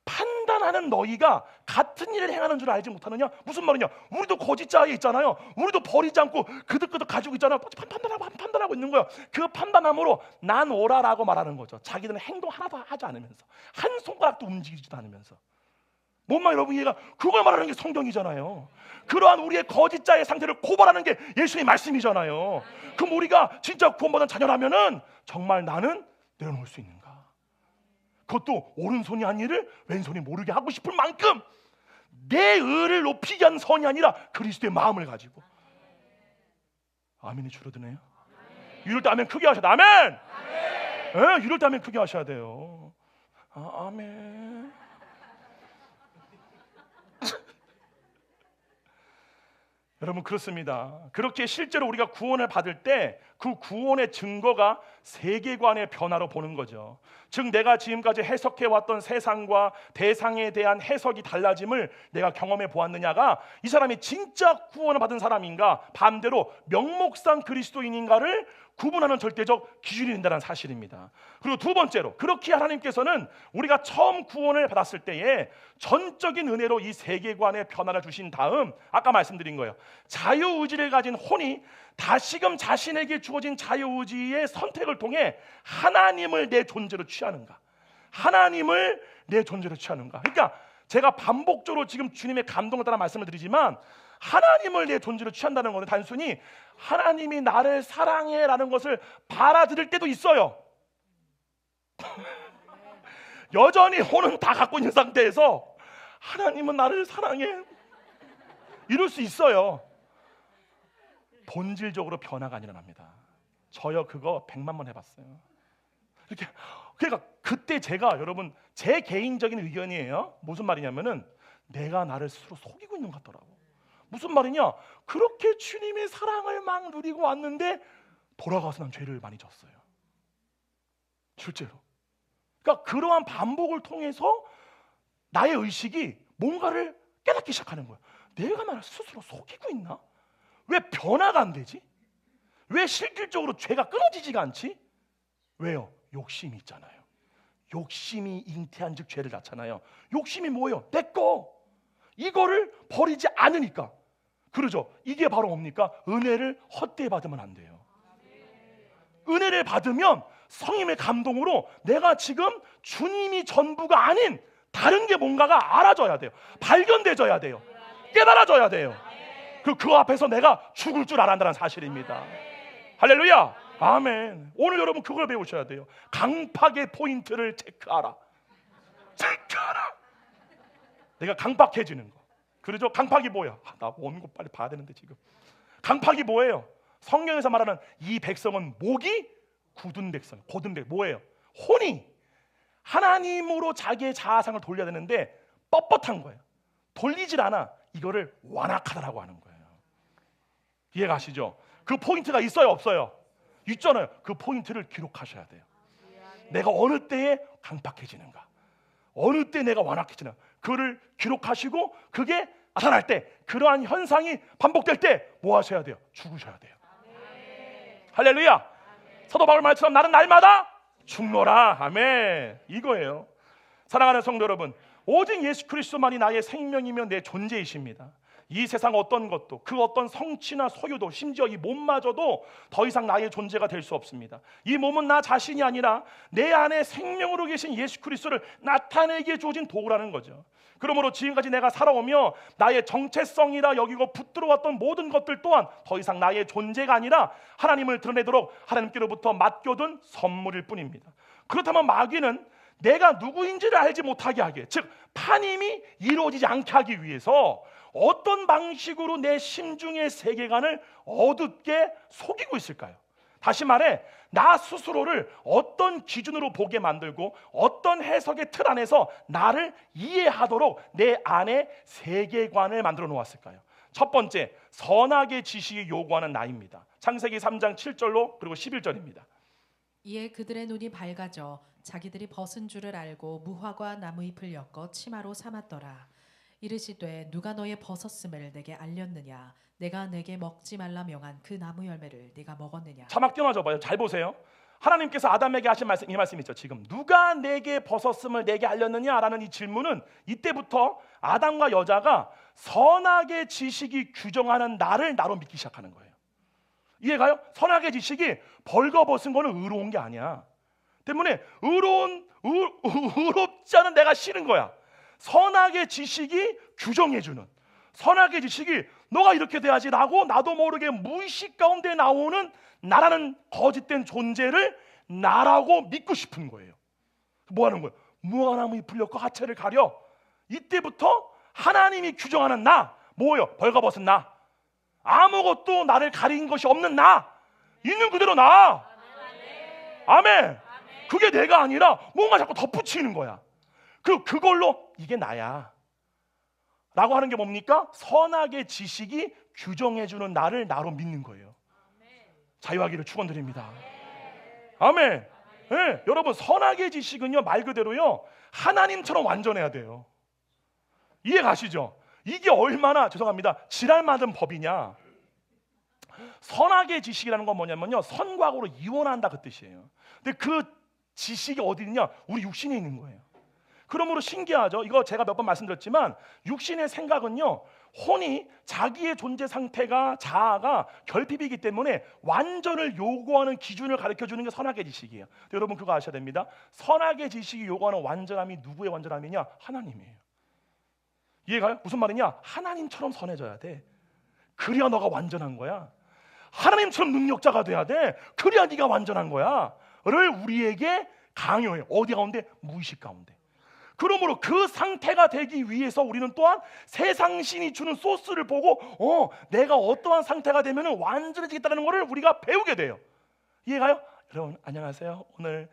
판단하는 너희가 같은 일을 행하는 줄 알지 못하느냐? 무슨 말이냐? 우리도 거짓자에 있잖아요. 우리도 버리지 않고 그득그득 가지고 있잖아요. 판단하고 있는 거야. 그 판단함으로 난 오라라고 말하는 거죠. 자기들은 행동 하나도 하지 않으면서, 한 손가락도 움직이지도 않으면서. 뭔 말 여러분 이해가? 그걸 말하는 게 성경이잖아요. 그러한 우리의 거짓자의 상태를 고발하는 게 예수님의 말씀이잖아요. 그럼 우리가 진짜 구원받은 자녀라면은 정말 나는 내려놓을 수 있는가? 그것도 오른손이 한 일을 왼손이 모르게 하고 싶을 만큼 내 의를 높이기 위한 선이 아니라 그리스도의 마음을 가지고. 아멘이 줄어드네요. 이럴 때 아멘 크게 하셔야 돼. 아멘. 네, 이럴 때 아멘 크게 하셔야 돼요. 아멘. 여러분 그렇습니다. 그렇게 실제로 우리가 구원을 받을 때 그 구원의 증거가 세계관의 변화로 보는 거죠. 즉 내가 지금까지 해석해왔던 세상과 대상에 대한 해석이 달라짐을 내가 경험해 보았느냐가 이 사람이 진짜 구원을 받은 사람인가, 반대로 명목상 그리스도인인가를 구분하는 절대적 기준이 된다는 사실입니다. 그리고 두 번째로, 그렇게 하나님께서는 우리가 처음 구원을 받았을 때에 전적인 은혜로 이 세계관의 변화를 주신 다음, 아까 말씀드린 거예요. 자유의지를 가진 혼이 다시금 자신에게 주어진 자유의지의 선택을 통해 하나님을 내 존재로 취하는가, 하나님을 내 존재로 취하는가. 그러니까 제가 반복적으로 지금 주님의 감동을 따라 말씀을 드리지만, 하나님을 내 존재로 취한다는 것은 단순히 하나님이 나를 사랑해라는 것을 받아들일 때도 있어요. 여전히 혼은 다 갖고 있는 상태에서 하나님은 나를 사랑해 이럴 수 있어요. 본질적으로 변화가 안 일어납니다. 저요 그거 100만 번 해봤어요. 이렇게, 그러니까 그때 제가, 여러분 제 개인적인 의견이에요. 무슨 말이냐면은 내가 나를 스스로 속이고 있는 것 같더라고. 무슨 말이냐? 그렇게 주님의 사랑을 막 누리고 왔는데 돌아가서 난 죄를 많이 졌어요. 실제로. 그러니까 그러한 반복을 통해서 나의 의식이 뭔가를 깨닫기 시작하는 거예요. 내가 나를 스스로 속이고 있나? 왜 변화가 안 되지? 왜 실질적으로 죄가 끊어지지가 않지? 왜요? 욕심이 있잖아요. 욕심이 잉태한 즉 죄를 낳잖아요. 욕심이 뭐예요? 내 거! 이거를 버리지 않으니까. 그러죠. 이게 바로 뭡니까? 은혜를 헛되이 받으면 안 돼요. 은혜를 받으면 성령의 감동으로 내가 지금 주님이 전부가 아닌 다른 게 뭔가가 알아져야 돼요. 발견돼져야 돼요. 깨달아져야 돼요. 그 앞에서 내가 죽을 줄 알았다는 사실입니다. 할렐루야. 아멘. 오늘 여러분 그걸 배우셔야 돼요. 강팍의 포인트를 체크하라. 내가 강팍해지는 거. 그러죠? 강팍이 뭐야? 나 원고 빨리 봐야 되는데 지금. 강팍이 뭐예요? 성경에서 말하는 이 백성은 목이 굳은 백성, 곧은 백성. 뭐예요? 혼이 하나님으로 자기의 자아상을 돌려야 되는데 뻣뻣한 거예요. 돌리질 않아. 이거를 완악하다라고 하는 거예요. 이해가시죠? 그 포인트가 있어요, 없어요? 있잖아요. 그 포인트를 기록하셔야 돼요. 내가 어느 때에 강팍해지는가, 어느 때 내가 완악해지는가, 그를 기록하시고 그게 나타날 때, 그러한 현상이 반복될 때 뭐 하셔야 돼요? 죽으셔야 돼요. 할렐루야. 사도 바울 말처럼 나는 날마다 죽노라. 아멘. 이거예요. 사랑하는 성도 여러분, 오직 예수 그리스도만이 나의 생명이며 내 존재이십니다. 이 세상 어떤 것도, 그 어떤 성취나 소유도, 심지어 이 몸마저도 더 이상 나의 존재가 될 수 없습니다. 이 몸은 나 자신이 아니라 내 안에 생명으로 계신 예수 그리스도를 나타내기에 주어진 도구라는 거죠. 그러므로 지금까지 내가 살아오며 나의 정체성이라 여기고 붙들어왔던 모든 것들 또한 더 이상 나의 존재가 아니라 하나님을 드러내도록 하나님께로부터 맡겨둔 선물일 뿐입니다. 그렇다면 마귀는 내가 누구인지를 알지 못하게 하게, 즉 파임이 이루어지지 않게 하기 위해서 어떤 방식으로 내 심중의 세계관을 어둡게 속이고 있을까요? 다시 말해, 나 스스로를 어떤 기준으로 보게 만들고 어떤 해석의 틀 안에서 나를 이해하도록 내 안에 세계관을 만들어 놓았을까요? 첫 번째, 선악의 지식이 요구하는 나입니다. 창세기 3장 7절로 그리고 11절입니다. 이에 그들의 눈이 밝아져 자기들이 벗은 줄을 알고 무화과 나무잎을 엮어 치마로 삼았더라. 이르시되 누가 너의 벗었음을 내게 알렸느냐? 내가 내게 먹지 말라 명한 그 나무 열매를 네가 먹었느냐? 자막 띄워줘 봐요. 잘 보세요. 하나님께서 아담에게 하신 말씀, 이 말씀 있죠. 지금 누가 내게 벗었음을 내게 알렸느냐라는 이 질문은 이때부터 아담과 여자가 선악의 지식이 규정하는 나를 나로 믿기 시작하는 거예요. 이해가요? 선악의 지식이 벌거벗은 거는 의로운 게 아니야. 때문에 의롭지 않은 내가 싫은 거야. 선악의 지식이 규정해주는, 선악의 지식이 너가 이렇게 돼야지라고 나도 모르게 무의식 가운데 나오는 나라는 거짓된 존재를 나라고 믿고 싶은 거예요. 뭐 하는 거예요? 무화과나무 잎을 엮고 하체를 가려. 이때부터 하나님이 규정하는 나, 뭐예요? 벌거벗은 나, 아무것도 나를 가린 것이 없는 나, 있는 그대로 나. 아멘. 그게 내가 아니라 뭔가 자꾸 덧붙이는 거야. 그걸로 이게 나야 라고 하는 게 뭡니까? 선악의 지식이 규정해주는 나를 나로 믿는 거예요. 자유하기를 축원드립니다. 아멘. 예, 여러분 선악의 지식은요 말 그대로요 하나님처럼 완전해야 돼요. 이해 가시죠? 이게 얼마나 죄송합니다 지랄맞은 법이냐. 선악의 지식이라는 건 뭐냐면요 선과 악으로 이원한다 그 뜻이에요. 근데 그 지식이 어디 있냐? 우리 육신에 있는 거예요. 그러므로 신기하죠. 이거 제가 몇 번 말씀드렸지만 육신의 생각은요 혼이 자기의 존재 상태가 자아가 결핍이기 때문에 완전을 요구하는 기준을 가르쳐주는 게 선악의 지식이에요. 근데 여러분 그거 아셔야 됩니다. 선악의 지식이 요구하는 완전함이 누구의 완전함이냐? 하나님이에요. 이해가요? 무슨 말이냐? 하나님처럼 선해져야 돼. 그래야 너가 완전한 거야. 하나님처럼 능력자가 돼야 돼. 그래야 네가 완전한 거야 를 우리에게 강요해요. 어디 가운데? 무의식 가운데. 그러므로 그 상태가 되기 위해서 우리는 또한 세상 신이 주는 소스를 보고 내가 어떠한 상태가 되면 완전해지겠다는 것을 우리가 배우게 돼요. 이해가요? 여러분 안녕하세요. 오늘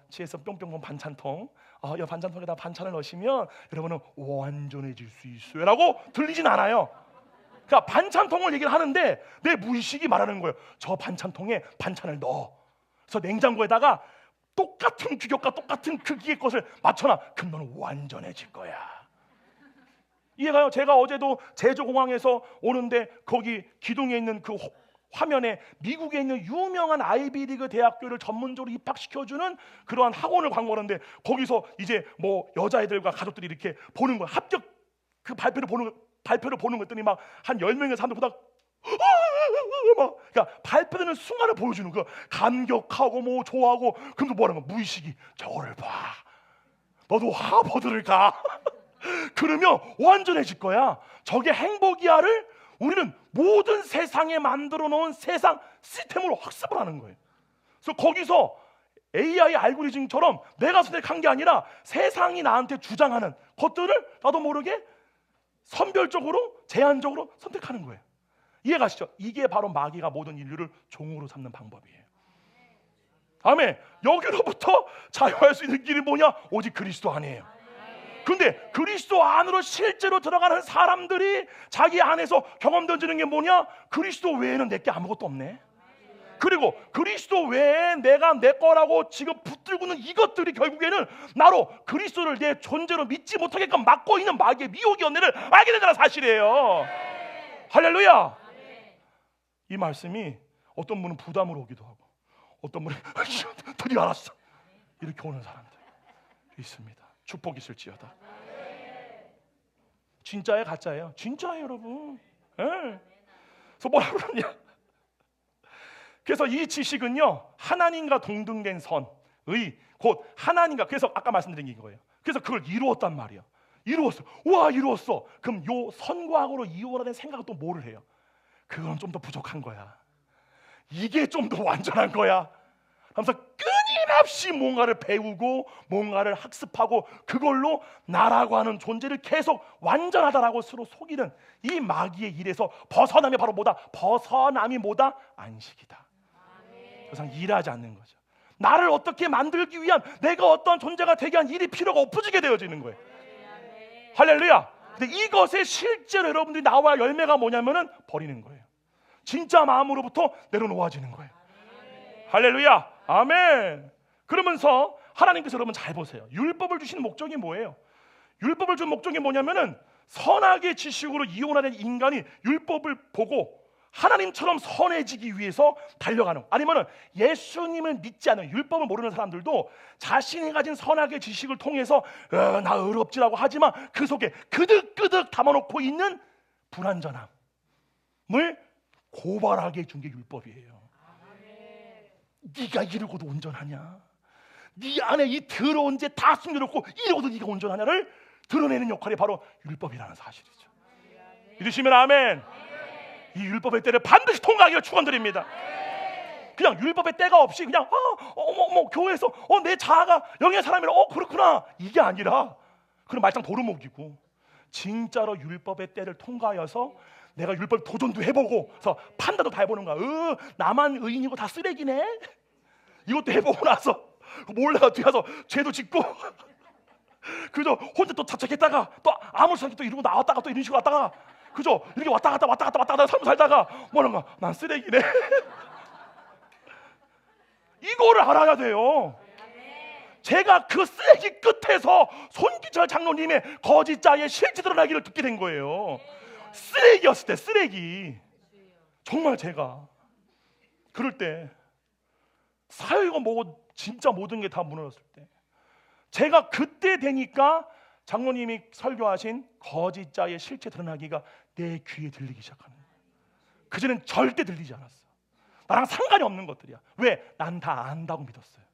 지혜서 뿅뿅뿅 반찬통 이 반찬통에다 반찬을 넣으시면 여러분은 완전해질 수 있어요 라고 들리진 않아요. 그러니까 반찬통을 얘기를 하는데 내 무의식이 말하는 거예요. 저 반찬통에 반찬을 넣어. 그래서 냉장고에다가 똑같은 규격과 똑같은 크기의 것을 맞춰놔. 그럼 너는 완전해질 거야. 이해가요? 제가 어제도 제주공항에서 오는데 거기 기둥에 있는 그 화면에 미국에 있는 유명한 아이비리그 대학교를 전문적으로 입학시켜주는 그러한 학원을 광고하는데 거기서 이제 뭐 여자애들과 가족들이 이렇게 보는 거야. 합격 그 발표를 보는 거 했더니 막 한 10명의 사람들 보다 막 그러니까 발표되는 순간을 보여주는 거 감격하고 뭐 좋아하고 그럼 뭐 하는 거야? 무의식이 저거를 봐. 너도 하버드를 가. 그러면 완전해질 거야. 저게 행복이야를 우리는 모든 세상에 만들어 놓은 세상 시스템으로 학습을 하는 거예요. 그래서 거기서 AI 알고리즘처럼 내가 선택한 게 아니라 세상이 나한테 주장하는 것들을 나도 모르게 선별적으로 제한적으로 선택하는 거예요. 이해가시죠? 이게 바로 마귀가 모든 인류를 종으로 삼는 방법이에요. 아멘. 여기로부터 자유할 수 있는 길이 뭐냐? 오직 그리스도 안이에요. 근데 그리스도 안으로 실제로 들어가는 사람들이 자기 안에서 경험되어지는 게 뭐냐? 그리스도 외에는 내게 아무것도 없네. 그리고 그리스도 외에 내가 내 거라고 지금 붙들고 있는 이것들이 결국에는 나로 그리스도를 내 존재로 믿지 못하게끔 막고 있는 마귀의 미혹의 연애를 알게 된다는 사실이에요. 할렐루야. 이 말씀이 어떤 분은 부담으로 오기도 하고 어떤 분은 드디어 알았어 이렇게 오는 사람들 있습니다. 축복이 있을지어다. 진짜예요 가짜예요? 진짜예요 여러분. 그래서 뭐라 그러냐? 그래서 이 지식은요 하나님과 동등된 선의 곧 하나님과 그래서 아까 말씀드린 거예요. 그래서 그걸 이루었단 말이야. 이루었어. 와 이루었어. 그럼 요 선과 악으로 이원화된 생각은 또 뭐를 해요? 그건 좀 더 부족한 거야. 이게 좀 더 완전한 거야. 하면서 끊임없이 뭔가를 배우고 뭔가를 학습하고 그걸로 나라고 하는 존재를 계속 완전하다라고 스스로 속이는 이 마귀의 일에서 벗어남이 바로 뭐다? 벗어남이 뭐다? 안식이다. 더 이상 일하지 않는 거죠. 나를 어떻게 만들기 위한 내가 어떤 존재가 되게 한 일이 필요가 없어지게 되어지는 거예요. 할렐루야. 근데 이것의 실제로 여러분들이 나와야 열매가 뭐냐면은 버리는 거예요. 진짜 마음으로부터 내려놓아지는 거예요. 할렐루야. 아멘. 그러면서 하나님께서 여러분 잘 보세요. 율법을 주신 목적이 뭐예요? 율법을 준 목적이 뭐냐면은 선악의 지식으로 이용하는 인간이 율법을 보고 하나님처럼 선해지기 위해서 달려가는, 아니면은 예수님을 믿지 않는 율법을 모르는 사람들도 자신이 가진 선악의 지식을 통해서 나 의롭지라고 하지만 그 속에 그득그득 담아놓고 있는 불완전함을 고발하게 해준 게 율법이에요. 네가 이러고도 온전하냐? 네 안에 이 더러운 죄 다 숨겨놓고 이러고도 네가 온전하냐를 드러내는 역할이 바로 율법이라는 사실이죠. 믿으시면 아멘. 이 율법의 때를 반드시 통과하기를 축원드립니다. 그냥 율법의 때가 없이 그냥 교회에서 내 자아가 영의 사람이라 그렇구나 이게 아니라 그런 말짱 도루묵이고 진짜로 율법의 때를 통과하여서 내가 율법 도전도 해보고 그래서 판단도 다 해보는 거야. 나만 의인이고 다 쓰레기네. 이것도 해보고 나서 몰래가 뒤에서 죄도 짓고 그저 혼자 또 자책했다가 또 아무렇지 않게 또 이러고 나왔다가 또 이런 식으로 왔다가 그죠? 이렇게 왔다 갔다 삶을 살다가 뭐라는 거야? 난 쓰레기네. 이거를 알아야 돼요. 제가 그 쓰레기 끝에서 손기철 장로님의 거짓자의 실제 드러나기를 듣게 된 거예요. 쓰레기였을 때, 쓰레기. 정말 제가 그럴 때 사회가 뭐고 진짜 모든 게 다 무너졌을 때, 제가 그때 되니까 장로님이 설교하신 거짓자의 실체 드러나기가 내 귀에 들리기 시작하는 거예요. 그전엔 절대 들리지 않았어. 나랑 상관이 없는 것들이야. 왜? 난 다 안다고 믿었어요.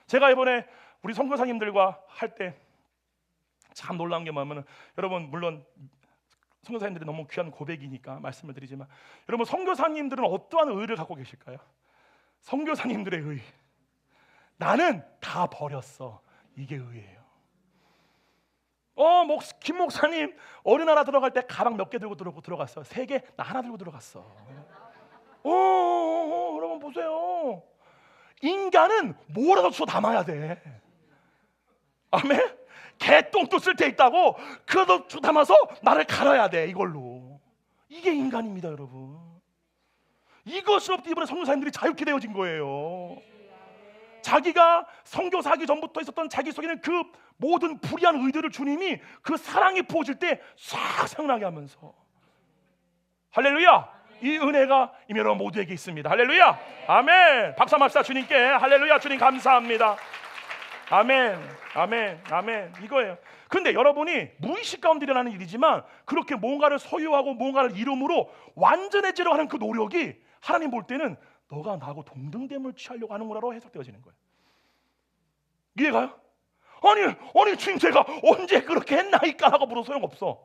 제가 이번에 우리 선교사님들과 할 때 참 놀라운 게 뭐냐면, 여러분 물론 선교사님들이 너무 귀한 고백이니까 말씀을 드리지만, 여러분 선교사님들은 어떠한 의를 갖고 계실까요? 선교사님들의 의, 나는 다 버렸어, 이게 의예요. 김 목사님 어느 나라 들어갈 때 가방 몇 개 들고 들어갔어요? 3개? 나 하나 들고 들어갔어. 여러분 보세요. 인간은 뭐라도 주워 담아야 돼. 아멘? 개똥도 쓸 데 있다고 그것도 주워 담아서 나를 갈아야 돼, 이걸로. 이게 인간입니다, 여러분. 이것으로부터 이번에 선교사님들이 자유케 되어진 거예요. 자기가 선교사하기 전부터 있었던 자기 속에는 그 모든 불의한 의들을 주님이 그 사랑이 부어질 때 싹 생각나게 하면서, 할렐루야! 이 은혜가 이미 여러분 모두에게 있습니다. 할렐루야! 아멘! 박수 한번 합시다. 주님께 할렐루야! 주님 감사합니다. 아멘, 아멘, 아멘. 이거예요. 근데 여러분이 무의식 가운데 일어나는 일이지만, 그렇게 뭔가를 소유하고 뭔가를 이름으로 완전해지려고 하는 그 노력이 하나님 볼 때는 너가 나하고 동등됨을 취하려고 하는 거라고 해석되어지는 거예요. 이해가요? 아니 주님 제가 언제 그렇게 했나이까 하고 물어 소용없어.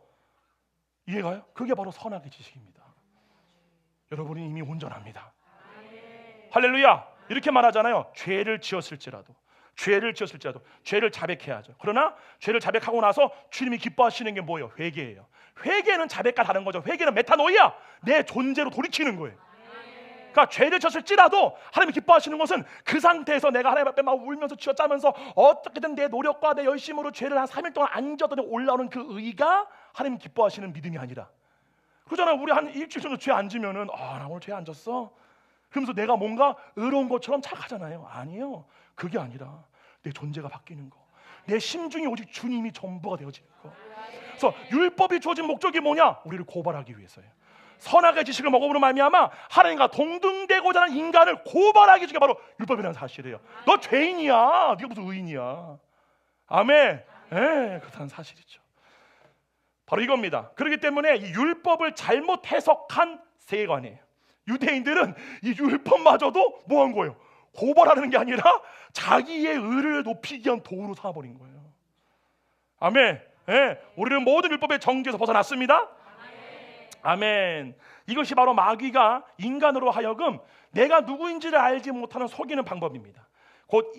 이해가요? 그게 바로 선악의 지식입니다. 여러분이 이미 온전합니다. 할렐루야. 이렇게 말하잖아요. 죄를 지었을지라도 죄를 자백해야죠. 그러나 죄를 자백하고 나서 주님이 기뻐하시는 게 뭐예요? 회개예요. 회개는 자백과 다른 거죠. 회개는 메타노이야, 내 존재로 돌이키는 거예요. 그러니까 죄를 졌을지라도 하나님이 기뻐하시는 것은 그 상태에서 내가 하나님 앞에 막 울면서 쥐어짜면서 어떻게든 내 노력과 내 열심으로 죄를 한 3일 동안 안 졌더니 올라오는 그 의가 하나님 기뻐하시는 믿음이 아니라, 그러잖아요. 우리 한 일주일 정도 죄 안 지면은 나 오늘 죄 안 졌어 그러면서 내가 뭔가 의로운 것처럼 착하잖아요. 아니에요. 그게 아니라 내 존재가 바뀌는 거, 내 심중이 오직 주님이 전부가 되어지는 거. 그래서 율법이 주어진 목적이 뭐냐? 우리를 고발하기 위해서예요. 선악의 지식을 먹음으로 말미암아 하나님과 동등되고자 하는 인간을 고발하기 위해 바로 율법이라는 사실이에요. 너 죄인이야. 네가 무슨 의인이야. 아멘. 그렇다는 사실이죠. 바로 이겁니다. 그렇기 때문에 이 율법을 잘못 해석한 세계관이에요. 유대인들은 이 율법마저도 뭐 한 거예요? 고발하는 게 아니라 자기의 의를 높이기 위한 도구로 삼아버린 거예요. 아멘. 우리는 모든 율법의 정죄에서 벗어났습니다. 아멘. 이것이 바로 마귀가 인간으로 하여금 내가 누구인지를 알지 못하는 속이는 방법입니다. 곧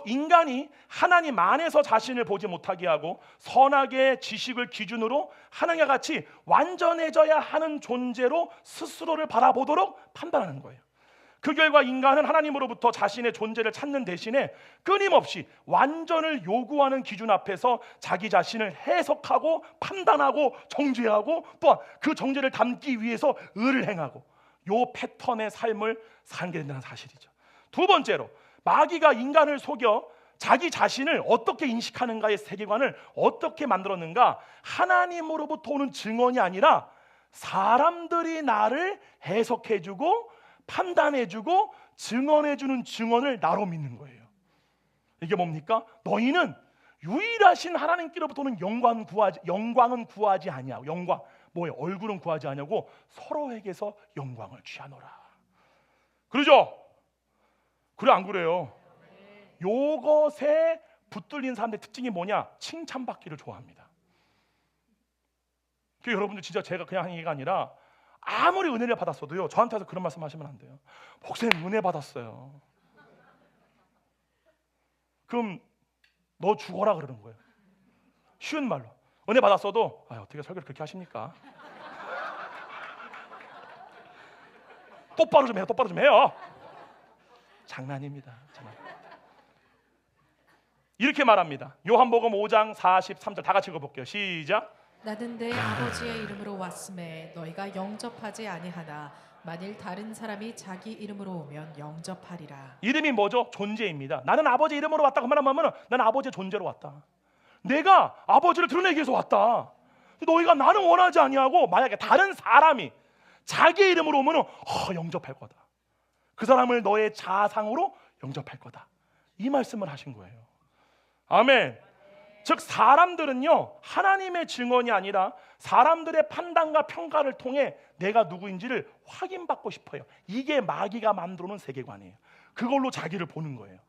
인간이 하나님 안에서 자신을 보지 못하게 하고 선악의 지식을 기준으로 하나님과 같이 완전해져야 하는 존재로 스스로를 바라보도록 판단하는 거예요. 그 결과 인간은 하나님으로부터 자신의 존재를 찾는 대신에 끊임없이 완전을 요구하는 기준 앞에서 자기 자신을 해석하고 판단하고 정죄하고, 또한 그 정죄를 담기 위해서 의를 행하고, 요 패턴의 삶을 살게 된다는 사실이죠. 두 번째로, 마귀가 인간을 속여 자기 자신을 어떻게 인식하는가의 세계관을 어떻게 만들었는가? 하나님으로부터 오는 증언이 아니라 사람들이 나를 해석해주고 판단해주고 증언해주는 증언을 나로 믿는 거예요. 이게 뭡니까? 너희는 유일하신 하나님께로부터 오는 영광은 구하지 아니하고, 영광 뭐예요? 얼굴은 구하지 아니하고 서로에게서 영광을 취하노라. 그러죠? 그래 안 그래요? 요것에 붙들린 사람들의 특징이 뭐냐? 칭찬받기를 좋아합니다. 여러분들 진짜 제가 그냥 하는 얘기가 아니라, 아무리 은혜를 받았어도요, 저한테 와서 그런 말씀 하시면 안 돼요. 목사님 은혜 받았어요. 그럼 너 죽어라 그러는 거예요. 쉬운 말로. 은혜 받았어도 어떻게 설교를 그렇게 하십니까? 똑바로 좀 해요. 똑바로 좀 해요. 장난입니다. 장난. 이렇게 말합니다. 요한복음 5장 43절 다 같이 읽어볼게요. 시작. 나는 내 아버지의 이름으로 왔음에 너희가 영접하지 아니하나 만일 다른 사람이 자기 이름으로 오면 영접하리라. 이름이 뭐죠? 존재입니다. 나는 아버지 이름으로 왔다. 그 말하면 나는 아버지의 존재로 왔다. 내가 아버지를 드러내기 위해서 왔다. 너희가 나는 원하지 아니하고 만약에 다른 사람이 자기 이름으로 오면 영접할 거다. 그 사람을 너의 자상으로 영접할 거다. 이 말씀을 하신 거예요. 아멘. 즉 사람들은요 하나님의 증언이 아니라 사람들의 판단과 평가를 통해 내가 누구인지를 확인받고 싶어요. 이게 마귀가 만들어 놓은 세계관이에요. 그걸로 자기를 보는 거예요.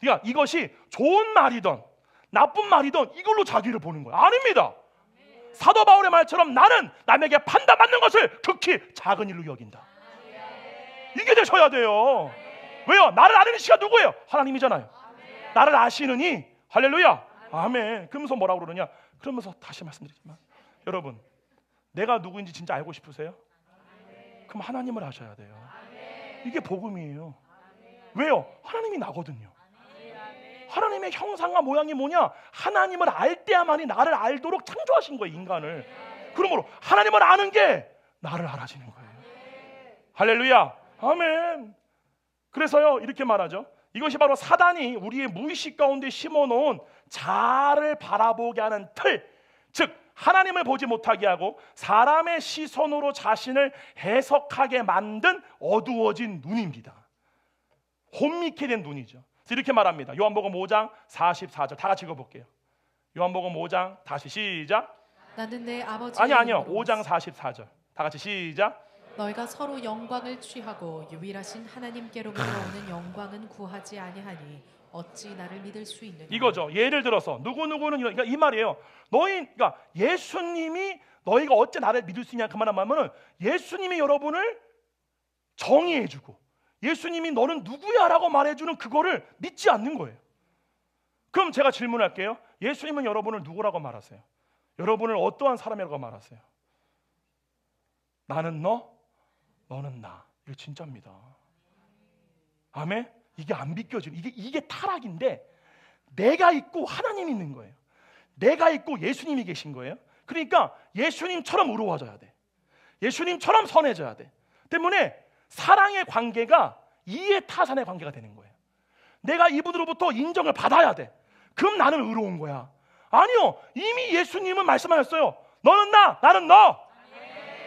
그러니까 이것이 좋은 말이든 나쁜 말이든 이걸로 자기를 보는 거예요. 아닙니다. 사도 바울의 말처럼 나는 남에게 판단받는 것을 극히 작은 일로 여긴다. 이게 되셔야 돼요. 왜요? 나를 아는 이가 누구예요? 하나님이잖아요. 나를 아시느니 할렐루야. 아멘. 그러면서 뭐라고 그러느냐? 그러면서 다시 말씀드리지만 여러분 내가 누구인지 진짜 알고 싶으세요? 그럼 하나님을 아셔야 돼요. 이게 복음이에요. 왜요? 하나님이 나거든요. 하나님의 형상과 모양이 뭐냐? 하나님을 알 때야만이 나를 알도록 창조하신 거예요, 인간을. 그러므로 하나님을 아는 게 나를 알아지는 거예요. 할렐루야. 아멘. 그래서요 이렇게 말하죠. 이것이 바로 사단이 우리의 무의식 가운데 심어놓은 자아를 바라보게 하는 틀, 즉 하나님을 보지 못하게 하고 사람의 시선으로 자신을 해석하게 만든 어두워진 눈입니다. 혼미케 된 눈이죠. 그래서 이렇게 말합니다. 요한복음 5장 44절 다 같이 읽어볼게요. 요한복음 5장 다시 시작. 나는 내 아버지 아니요 5장 44절 다 같이 시작. 너희가 서로 영광을 취하고 유일하신 하나님께로부터 오는 영광은 구하지 아니하니 어찌 나를 믿을 수 있느냐. 이거죠. 예를 들어서 누구누구는 그러니까 이 말이에요. 그러니까 예수님이 너희가 어째 나를 믿을 수 있냐 그 말하면은 예수님이 여러분을 정의해주고 예수님이 너는 누구야라고 말해주는 그거를 믿지 않는 거예요. 그럼 제가 질문할게요. 예수님은 여러분을 누구라고 말하세요? 여러분을 어떠한 사람이라고 말하세요? 나는 너, 너는 나. 이거 진짜입니다. 아멘. 이게 안 비껴지는 이게 타락인데 내가 있고 하나님이 있는 거예요. 내가 있고 예수님이 계신 거예요. 그러니까 예수님처럼 의로워져야 돼. 예수님처럼 선해져야 돼. 때문에 사랑의 관계가 이해타산의 관계가 되는 거예요. 내가 이분으로부터 인정을 받아야 돼. 그럼 나는 의로운 거야. 아니요. 이미 예수님은 말씀하셨어요. 너는 나, 나는 너.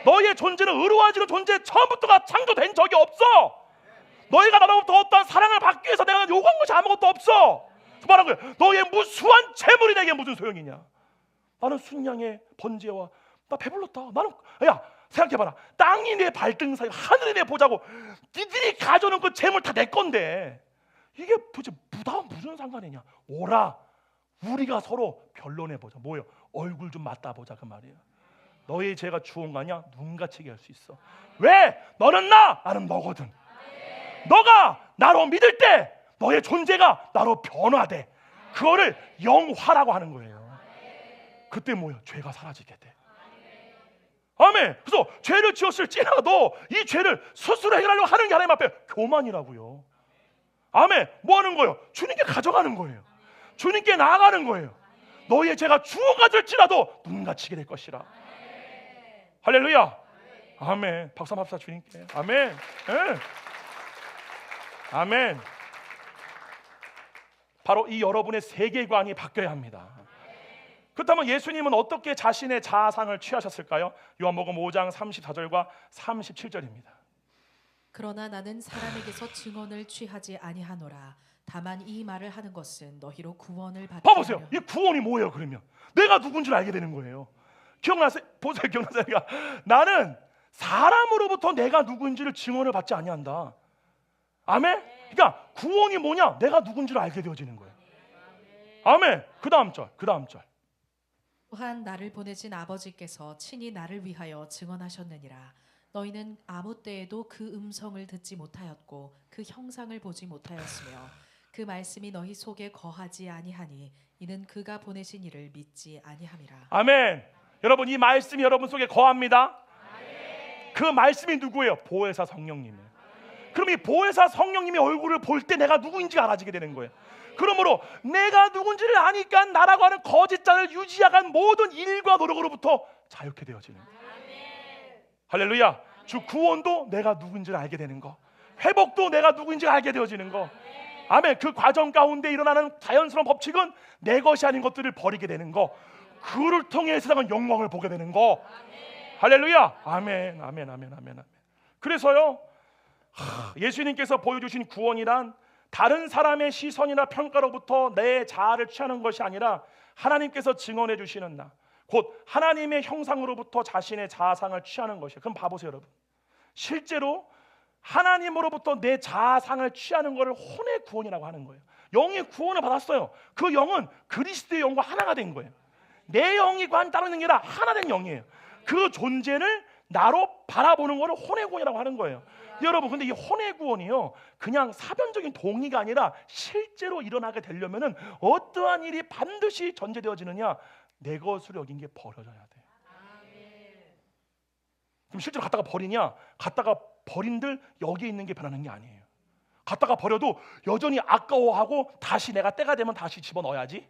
너희의 존재는 의로워지는 존재 처음부터가 창조된 적이 없어. 너희가 나로부터 어떠한 사랑을 받기 위해서 내가 요구한 것이 아무것도 없어. 말한 거예요. 너희의 무수한 재물이 내게 무슨 소용이냐. 나는 순양의 번제와 나 배불렀다. 나는 야 생각해봐라. 땅이 내 발등 사이 하늘이 내 보자고 니들이 가져오는 그 재물 다 내 건데 이게 도대체 무슨 상관이냐. 오라 우리가 서로 변론해보자. 뭐예요? 얼굴 좀 맞다보자 그 말이에요. 너의 죄가 주온 거 아니야? 눈 같이게 할 수 있어. 왜? 너는 나, 나는 너거든. 너가 나로 믿을 때 너의 존재가 나로 변화돼. 그거를 영화라고 하는 거예요. 그때 뭐야? 죄가 사라지게 돼. 아멘. 그래서 죄를 지었을지라도 이 죄를 스스로 해결하려고 하는 게 하나님 앞에 교만이라고요. 아멘. 뭐 하는 거예요? 주님께 가져가는 거예요. 주님께 나아가는 거예요. 너희의 죄가 주어가질지라도 눈 갇히게 될 것이라. 할렐루야. 아멘. 박수 한번 합시다 주님께. 아멘. 네. 아멘. 바로 이 여러분의 세계관이 바뀌어야 합니다. 그렇다면 예수님은 어떻게 자신의 자아상을 취하셨을까요? 요한복음 5장 34절과 37절입니다. 그러나 나는 사람에게서 증언을 취하지 아니하노라. 다만 이 말을 하는 것은 너희로 구원을 받게 봐보세요. 하려. 이 구원이 뭐예요? 그러면 내가 누군지를 알게 되는 거예요. 기억나세요? 보세요. 기억나세요? 나는 사람으로부터 내가 누군지를 증언을 받지 아니한다. 아멘. 그러니까 구원이 뭐냐? 내가 누군지를 알게 되어지는 거예요. 아멘. 그 다음 절. 또한 나를 보내신 아버지께서 친히 나를 위하여 증언하셨느니라. 너희는 아무 때에도 그 음성을 듣지 못하였고 그 형상을 보지 못하였으며 그 말씀이 너희 속에 거하지 아니하니 이는 그가 보내신 이를 믿지 아니함이라. 아멘. 여러분 이 말씀이 여러분 속에 거합니다. 그 말씀이 누구예요? 보혜사 성령님이에요. 그럼 이 보혜사 성령님이 얼굴을 볼 때 내가 누구인지 알아지게 되는 거예요. 그러므로 내가 누군지를 아니까 나라고 하는 거짓자를 유지하간 모든 일과 노력으로부터 자유케 되어지는 거예요. 할렐루야. 주 구원도 내가 누군지를 알게 되는 거, 회복도 내가 누구인지 알게 되어지는 거. 아멘. 그 과정 가운데 일어나는 자연스러운 법칙은 내 것이 아닌 것들을 버리게 되는 거, 그를 통해 세상은 영광을 보게 되는 거. 할렐루야. 아멘, 아멘, 아멘, 아멘, 아멘. 그래서요, 예수님께서 보여주신 구원이란 다른 사람의 시선이나 평가로부터 내 자아를 취하는 것이 아니라 하나님께서 증언해 주시는 나, 곧 하나님의 형상으로부터 자신의 자아상을 취하는 것이에요. 그럼 봐보세요, 여러분. 실제로 하나님으로부터 내 자아상을 취하는 것을 혼의 구원이라고 하는 거예요. 영의 구원을 받았어요. 그 영은 그리스도의 영과 하나가 된 거예요. 내 영이 따로 있는 게 아니라 하나 된 영이에요. 그 존재를 나로 바라보는 것을 혼의 구원이라고 하는 거예요. 여러분, 근데 이 혼의 구원이요, 그냥 사변적인 동의가 아니라 실제로 일어나게 되려면은 어떠한 일이 반드시 전제되어지느냐? 내 것으로 여긴 게 버려져야 돼. 그럼 실제로 갖다가 버리냐? 갖다가 버린들 여기 있는 게 변하는 게 아니에요. 갖다가 버려도 여전히 아까워하고 다시 내가 때가 되면 다시 집어넣어야지.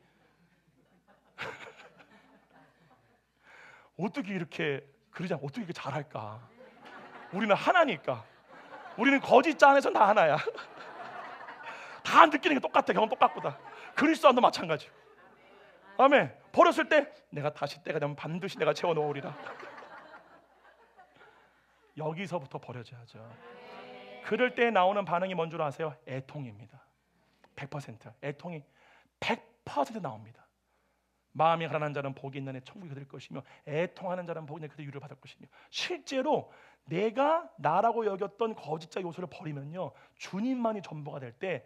어떻게 이렇게 그러지 않고 어떻게 이렇게 잘할까? 우리는 하나니까. 우리는 거짓자 안에서는 다 하나야. 다 느끼는 게 똑같아. 경험 똑같고 다. 그리스도 안도 마찬가지고. 아멘. 버렸을 때 내가 다시 때가 되면 반드시 내가 채워 놓으리라. 여기서부터 버려져야죠. 그럴 때 나오는 반응이 뭔 줄 아세요? 애통입니다. 100%. 애통이 100% 나옵니다. 마음이 가난한 자는 복이 있는 애 천국이 그들 것이며 애통하는 자는 복이 있는 그들 유를 받을 것이며. 실제로 내가 나라고 여겼던 거짓자 요소를 버리면요, 주님만이 전부가 될 때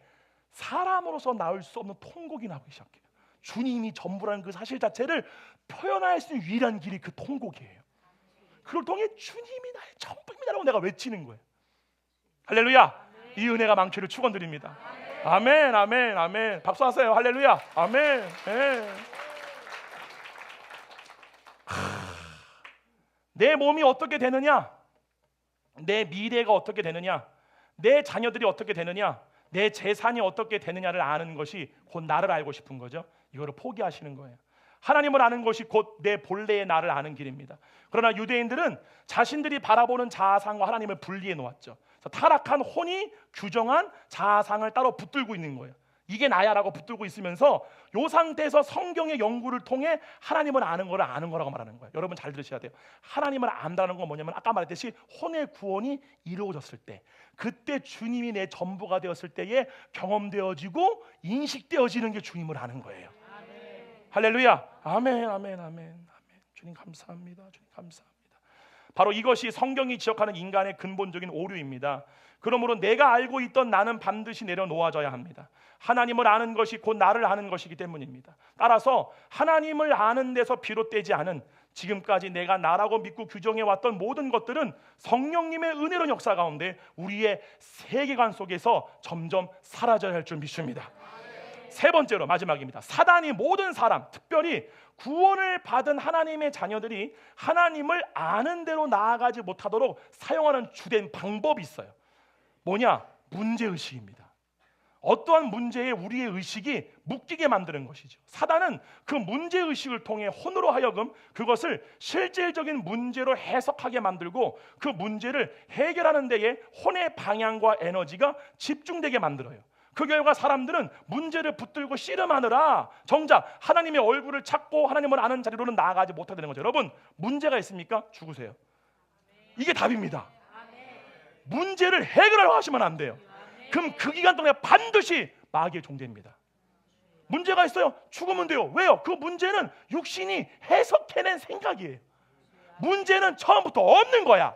사람으로서 나올 수 없는 통곡이 나기 시작해요. 주님이 전부라는 그 사실 자체를 표현할 수 있는 유일한 길이 그 통곡이에요. 그걸 통해 주님이 나의 전부입니다라고 내가 외치는 거예요. 할렐루야. 이 은혜가 많기를 축원드립니다. 아멘, 아멘, 아멘. 박수하세요. 할렐루야. 아멘. 예. 내 몸이 어떻게 되느냐, 내 미래가 어떻게 되느냐, 내 자녀들이 어떻게 되느냐, 내 재산이 어떻게 되느냐를 아는 것이 곧 나를 알고 싶은 거죠. 이거를 포기하시는 거예요. 하나님을 아는 것이 곧 내 본래의 나를 아는 길입니다. 그러나 유대인들은 자신들이 바라보는 자아상과 하나님을 분리해 놓았죠. 타락한 혼이 규정한 자아상을 따로 붙들고 있는 거예요. 이게 나야라고 붙들고 있으면서 이 상태에서 성경의 연구를 통해 하나님을 아는 거를 아는 거라고 말하는 거예요. 여러분 잘 들으셔야 돼요. 하나님을 안다는 건 뭐냐면 아까 말했듯이 혼의 구원이 이루어졌을 때, 그때 주님이 내 전부가 되었을 때에 경험되어지고 인식되어지는 게 주님을 아는 거예요. 아멘. 할렐루야. 아멘, 아멘, 아멘, 아멘. 주님 감사합니다. 주님 감사합니다. 바로 이것이 성경이 지적하는 인간의 근본적인 오류입니다. 그러므로 내가 알고 있던 나는 반드시 내려놓아져야 합니다. 하나님을 아는 것이 곧 나를 아는 것이기 때문입니다. 따라서 하나님을 아는 데서 비롯되지 않은 지금까지 내가 나라고 믿고 규정해왔던 모든 것들은 성령님의 은혜로운 역사 가운데 우리의 세계관 속에서 점점 사라져야 할 줄 믿습니다. 세 번째로 마지막입니다. 사단이 모든 사람, 특별히 구원을 받은 하나님의 자녀들이 하나님을 아는 대로 나아가지 못하도록 사용하는 주된 방법이 있어요. 뭐냐? 문제의식입니다. 어떠한 문제에 우리의 의식이 묶이게 만드는 것이죠. 사단은 그 문제의식을 통해 혼으로 하여금 그것을 실질적인 문제로 해석하게 만들고 그 문제를 해결하는 데에 혼의 방향과 에너지가 집중되게 만들어요. 그 결과 사람들은 문제를 붙들고 씨름하느라 정작 하나님의 얼굴을 찾고 하나님을 아는 자리로는 나아가지 못하게 되는 거죠. 여러분, 문제가 있습니까? 죽으세요. 이게 답입니다. 문제를 해결하려고 하시면 안 돼요. 그럼 그 기간 동안에 반드시 마귀의 존재입니다. 문제가 있어요. 죽으면 돼요. 왜요? 그 문제는 육신이 해석해낸 생각이에요. 문제는 처음부터 없는 거야.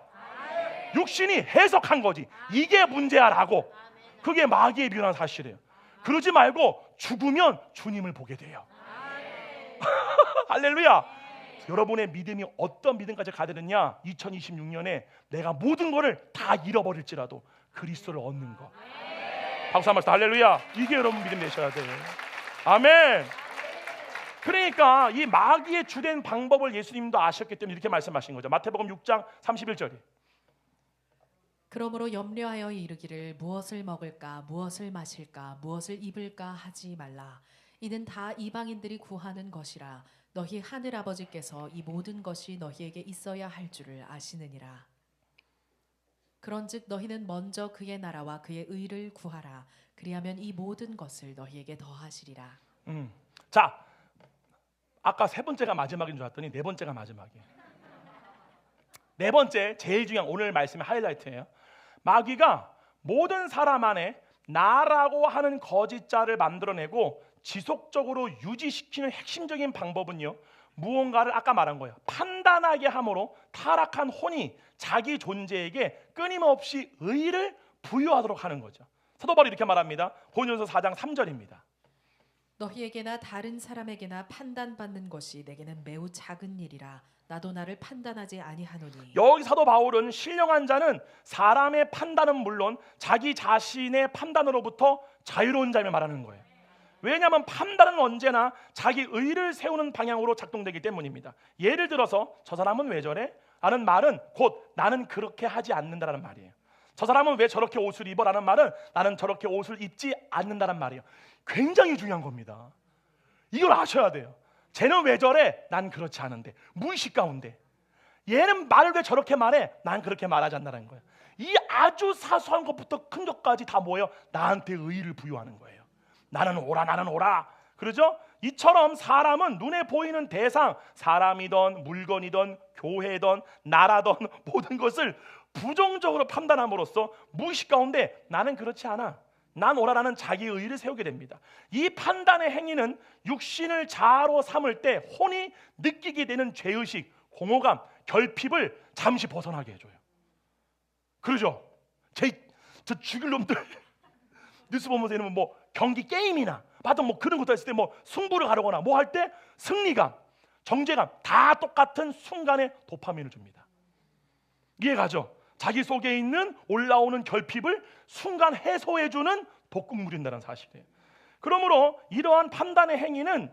육신이 해석한 거지. 이게 문제야라고. 그게 마귀의 비난한 사실이에요. 그러지 말고 죽으면 주님을 보게 돼요. 할렐루야. 여러분의 믿음이 어떤 믿음까지 가야 되느냐? 2026년에 내가 모든 것을 다 잃어버릴지라도 그리스도를 얻는 거. 박수 한번 더. 할렐루야. 이게 여러분 믿음 되셔야 돼요. 아멘. 그러니까 이 마귀의 주된 방법을 예수님도 아셨기 때문에 이렇게 말씀하신 거죠. 마태복음 6장 31절이. 그러므로 염려하여 이르기를 무엇을 먹을까 무엇을 마실까 무엇을 입을까 하지 말라. 이는 다 이방인들이 구하는 것이라. 너희 하늘 아버지께서 이 모든 것이 너희에게 있어야 할 줄을 아시느니라. 그런즉 너희는 먼저 그의 나라와 그의 의를 구하라. 그리하면 이 모든 것을 너희에게 더하시리라. 자, 아까 세 번째가 마지막인 줄 알았더니 네 번째가 마지막이에요. 네 번째, 제일 중요한 오늘 말씀의 하이라이트예요. 마귀가 모든 사람 안에 나라고 하는 거짓자를 만들어내고 지속적으로 유지시키는 핵심적인 방법은요, 무언가를 아까 말한 거예요. 판단하게 함으로 타락한 혼이 자기 존재에게 끊임없이 의를 부여하도록 하는 거죠. 사도 바울이 이렇게 말합니다. 고린도전서 4장 3절입니다. 너희에게나 다른 사람에게나 판단받는 것이 내게는 매우 작은 일이라. 나도 나를 판단하지 아니하노니. 여기 사도 바울은 신령한 자는 사람의 판단은 물론 자기 자신의 판단으로부터 자유로운 자임을 말하는 거예요. 왜냐하면 판단은 언제나 자기 의를 세우는 방향으로 작동되기 때문입니다. 예를 들어서 저 사람은 왜 저래? 라는 말은 곧 나는 그렇게 하지 않는다라는 말이에요. 저 사람은 왜 저렇게 옷을 입어? 라는 말은 나는 저렇게 옷을 입지 않는다는 말이에요. 굉장히 중요한 겁니다. 이걸 아셔야 돼요. 쟤는 왜 저래? 난 그렇지 않은데. 무의식 가운데 얘는 말을 왜 저렇게 말해? 난 그렇게 말하지 않는다는 거예요. 이 아주 사소한 것부터 큰 것까지 다 뭐예요? 나한테 의의를 부여하는 거예요. 나는 오라, 나는 오라. 그러죠? 이처럼 사람은 눈에 보이는 대상, 사람이든 물건이든 교회든 나라든 모든 것을 부정적으로 판단함으로써 무의식 가운데 나는 그렇지 않아, 난 오라라는 자기 의의를 세우게 됩니다. 이 판단의 행위는 육신을 자아로 삼을 때 혼이 느끼게 되는 죄의식, 공허감, 결핍을 잠시 벗어나게 해줘요. 그러죠? 저 죽일 놈들 뉴스 보면서 이러면 뭐 경기 게임이나 받은 뭐 그런 것도 했을 때 뭐 승부를 가려거나 뭐 할 때 승리감, 정죄감 다 똑같은 순간에 도파민을 줍니다. 이해가죠? 자기 속에 있는 올라오는 결핍을 순간 해소해주는 독극물인다는 사실이에요. 그러므로 이러한 판단의 행위는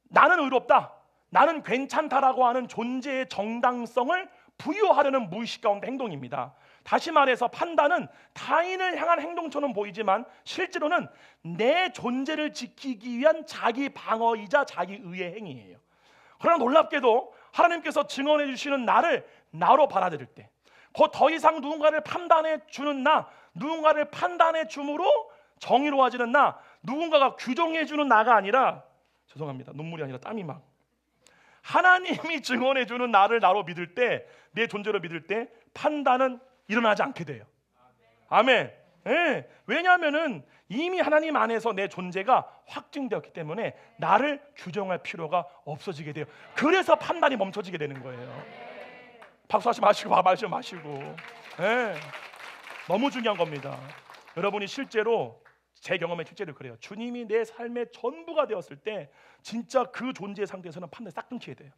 나는 의롭다, 나는 괜찮다라고 하는 존재의 정당성을 부여하려는 무의식 가운데 행동입니다. 다시 말해서 판단은 타인을 향한 행동처럼 보이지만 실제로는 내 존재를 지키기 위한 자기 방어이자 자기 의의 행위예요. 그러나 놀랍게도 하나님께서 증언해 주시는 나를 나로 받아들일 때, 곧 더 이상 누군가를 판단해 주는 나, 누군가를 판단해 줌으로 정의로워지는 나, 누군가가 규정해 주는 나가 아니라, 죄송합니다, 눈물이 아니라 땀이 막, 하나님이 증언해 주는 나를 나로 믿을 때, 내 존재로 믿을 때 판단은 일어나지 않게 돼요. 아멘. 예. 왜냐하면은 이미 하나님 안에서 내 존재가 확증되었기 때문에 나를 규정할 필요가 없어지게 돼요. 그래서 판단이 멈춰지게 되는 거예요. 박수하지 마시고 마시고. 예. 너무 중요한 겁니다. 여러분이 실제로, 제 경험에 실제로 그래요. 주님이 내 삶의 전부가 되었을 때 진짜 그 존재 상태에서는 판단이 싹 끊기게 돼요.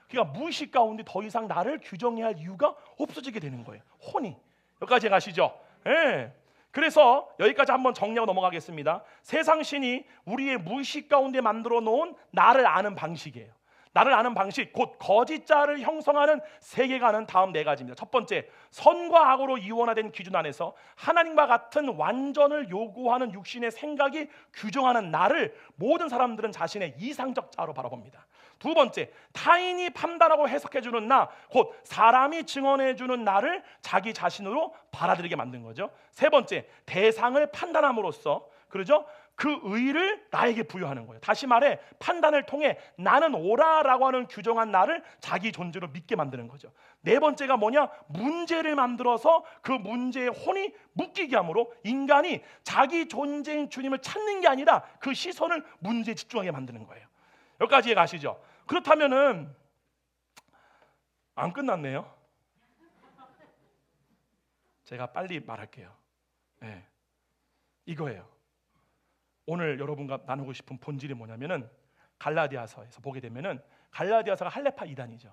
그러니까 무의식 가운데 더 이상 나를 규정해야 할 이유가 없어지게 되는 거예요. 혼이. 여기까지 가시죠. 예. 그래서 여기까지 한번 정리하고 넘어가겠습니다. 세상 신이 우리의 무의식 가운데 만들어 놓은 나를 아는 방식이에요. 나를 아는 방식, 곧 거짓자를 형성하는 세계관은 다음 네 가지입니다. 첫 번째, 선과 악으로 이원화된 기준 안에서 하나님과 같은 완전을 요구하는 육신의 생각이 규정하는 나를 모든 사람들은 자신의 이상적 자로 바라봅니다. 두 번째, 타인이 판단하고 해석해주는 나, 곧 사람이 증언해주는 나를 자기 자신으로 받아들이게 만든 거죠. 세 번째, 대상을 판단함으로써, 그러죠? 그 의의를 나에게 부여하는 거예요. 다시 말해 판단을 통해 나는 옳아라고 하는 규정한 나를 자기 존재로 믿게 만드는 거죠. 네 번째가 뭐냐? 문제를 만들어서 그 문제에 혼이 묶이게 함으로 인간이 자기 존재인 주님을 찾는 게 아니라 그 시선을 문제에 집중하게 만드는 거예요. 여기까지 가시죠. 그렇다면은 안 끝났네요. 제가 빨리 말할게요. 네. 이거예요. 오늘 여러분과 나누고 싶은 본질이 뭐냐면은 갈라디아서에서 보게 되면은 갈라디아서가 할례파 이단이죠.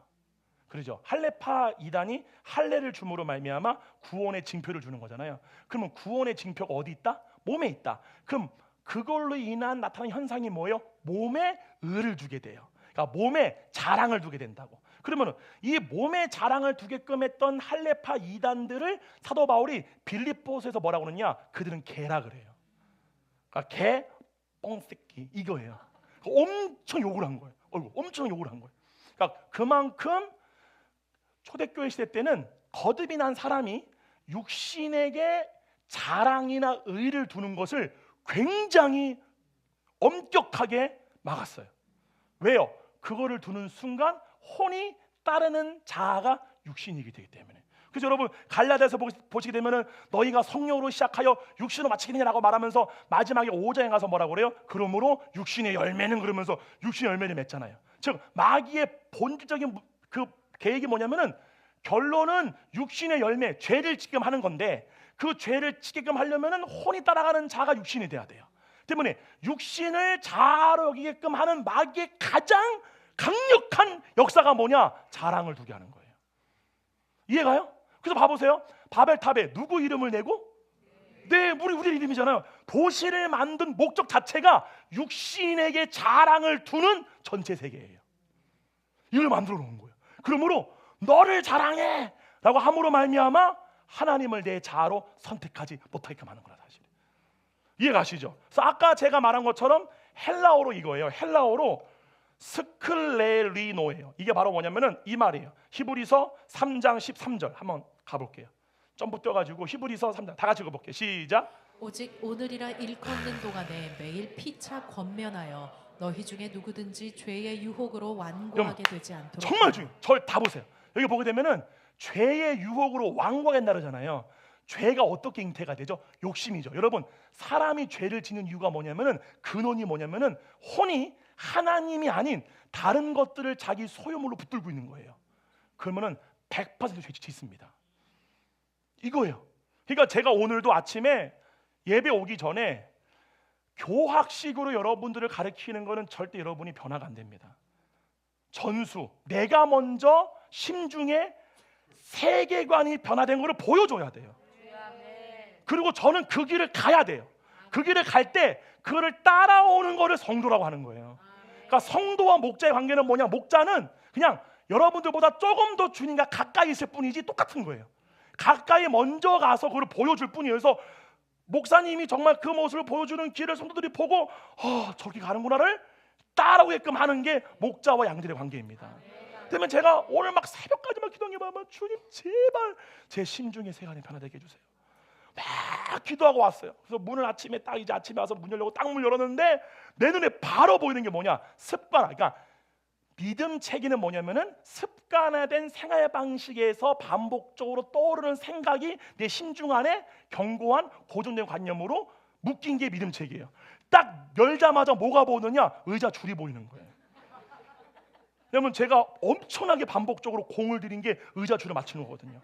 그렇죠? 할례파 이단이 할례를 줌으로 말미암아 구원의 징표를 주는 거잖아요. 그러면 구원의 징표가 어디 있다? 몸에 있다. 그럼 그걸로 인한 나타나는 현상이 뭐예요? 몸에 의를 두게 돼요. 그러니까 몸에 자랑을 두게 된다고. 그러면 이 몸에 자랑을 두게끔 했던 할례파 이단들을 사도 바울이 빌립보서에서 뭐라고 그러냐? 그들은 개라 그래요. 그러니까 개, 뻥새끼 이거예요. 엄청 욕을 한 거예요. 엄청 욕을 한 거예요. 그러니까 그만큼 초대교회 시대 때는 거듭이 난 사람이 육신에게 자랑이나 의를 두는 것을 굉장히 엄격하게 막았어요. 왜요? 그거를 두는 순간 혼이 따르는 자아가 육신이기 되기 때문에. 그래서 여러분 갈라디아서 보시게 되면은 너희가 성령으로 시작하여 육신으로 마치겠느냐라고 말하면서 마지막에 5장에 가서 뭐라고 그래요? 그러므로 육신의 열매는, 그러면서 육신의 열매를 맺잖아요. 즉 마귀의 본질적인 그 계획이 뭐냐면은 결론은 육신의 열매, 죄를 지금 하는 건데 그 죄를 지게끔 하려면은 혼이 따라가는 자가 육신이 돼야 돼요. 때문에 육신을 자아로 여기게끔 하는 마귀의 가장 강력한 역사가 뭐냐? 자랑을 두게 하는 거예요. 이해가요? 그래서 봐보세요. 바벨탑에 누구 이름을 내고? 네, 우리 이름이잖아요. 도시를 만든 목적 자체가 육신에게 자랑을 두는 전체 세계예요. 이걸 만들어 놓은 거예요. 그러므로 너를 자랑해 라고 함으로 말미암아 하나님을 내 자아로 선택하지 못하게끔 하는 거라, 사실. 이해가시죠? 그래서 아까 제가 말한 것처럼 헬라어로 이거예요. 헬라어로 스클레리노예요. 이게 바로 뭐냐면은 이 말이에요. 히브리서 3장 13절 한번 가볼게요. 점프 뛰어가지고 히브리서 3장 다 같이 읽어볼게요. 시작. 오직 오늘이라 일컫는 동안에 매일 피차 권면하여 너희 중에 누구든지 죄의 유혹으로 완고하게 되지 않도록. 정말 중요해요. 절 다 보세요. 여기 보게 되면은 죄의 유혹으로 완고하게 나르잖아요. 죄가 어떻게 잉태가 되죠? 욕심이죠. 여러분 사람이 죄를 짓는 이유가 뭐냐면은 근원이 뭐냐면은 혼이 하나님이 아닌 다른 것들을 자기 소유물로 붙들고 있는 거예요. 그러면은 100% 죄 짓습니다. 이거예요. 그러니까 제가 오늘도 아침에 예배 오기 전에 교학식으로 여러분들을 가르치는 거는 절대 여러분이 변화가 안 됩니다. 전수, 내가 먼저 심중에 세계관이 변화된 거를 보여줘야 돼요. 그리고 저는 그 길을 가야 돼요. 그 길을 갈 때 그거를 따라오는 거를 성도라고 하는 거예요. 그러니까 성도와 목자의 관계는 뭐냐? 목자는 그냥 여러분들보다 조금 더 주님과 가까이 있을 뿐이지 똑같은 거예요. 가까이 먼저 가서 그걸 보여줄 뿐이에요. 그래서 목사님이 정말 그 모습을 보여주는 길을 성도들이 보고 저기 가는구나를 따라오게끔 하는 게 목자와 양들의 관계입니다. 그러면 제가 오늘 막 새벽까지 막 기도하면 주님 제발 제 심중의 세간이 변화되게 해주세요. 막 기도하고 왔어요. 그래서 문을 아침에 딱 이제 아침에 와서 문 열려고 딱 문 열었는데 내 눈에 바로 보이는 게 뭐냐? 습관. 그러니까 믿음 체계는 뭐냐면은 습관화된 생활 방식에서 반복적으로 떠오르는 생각이 내 심중 안에 견고한 고정된 관념으로 묶인 게 믿음 체계예요. 딱 열자마자 뭐가 보이느냐? 의자 줄이 보이는 거예요. 왜냐면 제가 엄청나게 반복적으로 공을 들인 게 의자 줄을 맞추는 거거든요.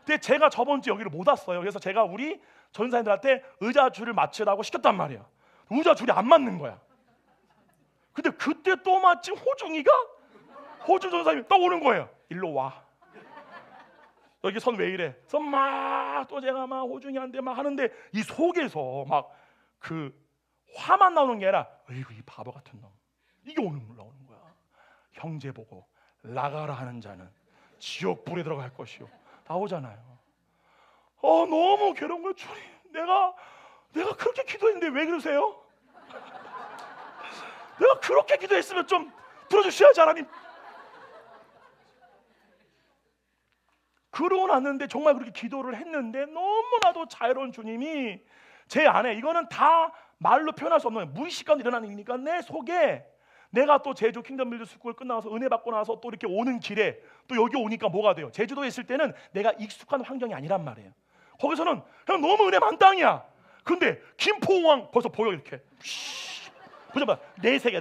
근데 제가 저번 주 여기를 못 왔어요. 그래서 제가 우리 전사님들한테 의자 줄을 맞추라고 시켰단 말이에요. 의자 줄이 안 맞는 거야. 근데 그때 또 마침 호중 전사님이 딱 오는 거예요. 일로 와. 여기 선 왜 이래? 그래서 막 또 제가 막 호중이한테 막 하는데 이 속에서 막 그 화만 나오는 게 아니라 어이구 이 바보 같은 놈. 이게 올라오는 거야. 형제 보고 나가라 하는 자는 지옥 불에 들어갈 것이요. 나오잖아요. 너무 괴로운 거예요. 주님, 내가 그렇게 기도했는데 왜 그러세요? 내가 그렇게 기도했으면 좀 들어주셔야지 하나님. 그러고 났는데 정말 그렇게 기도를 했는데 너무나도 자유로운 주님이 제 안에, 이거는 다 말로 표현할 수 없는 거예요. 무의식 가운데 일어나는 일이니까 내 속에, 내가 또 제주 킹덤 빌드 스쿨 끝나서 은혜 받고 나서 또 이렇게 오는 길에 또 여기 오니까 뭐가 돼요? 제주도에 있을 때는 내가 익숙한 환경이 아니란 말이에요. 거기서는 그냥 너무 은혜 만땅이야. 근데 김포공항 벌써 보여 이렇게. 보자마자 내 세계.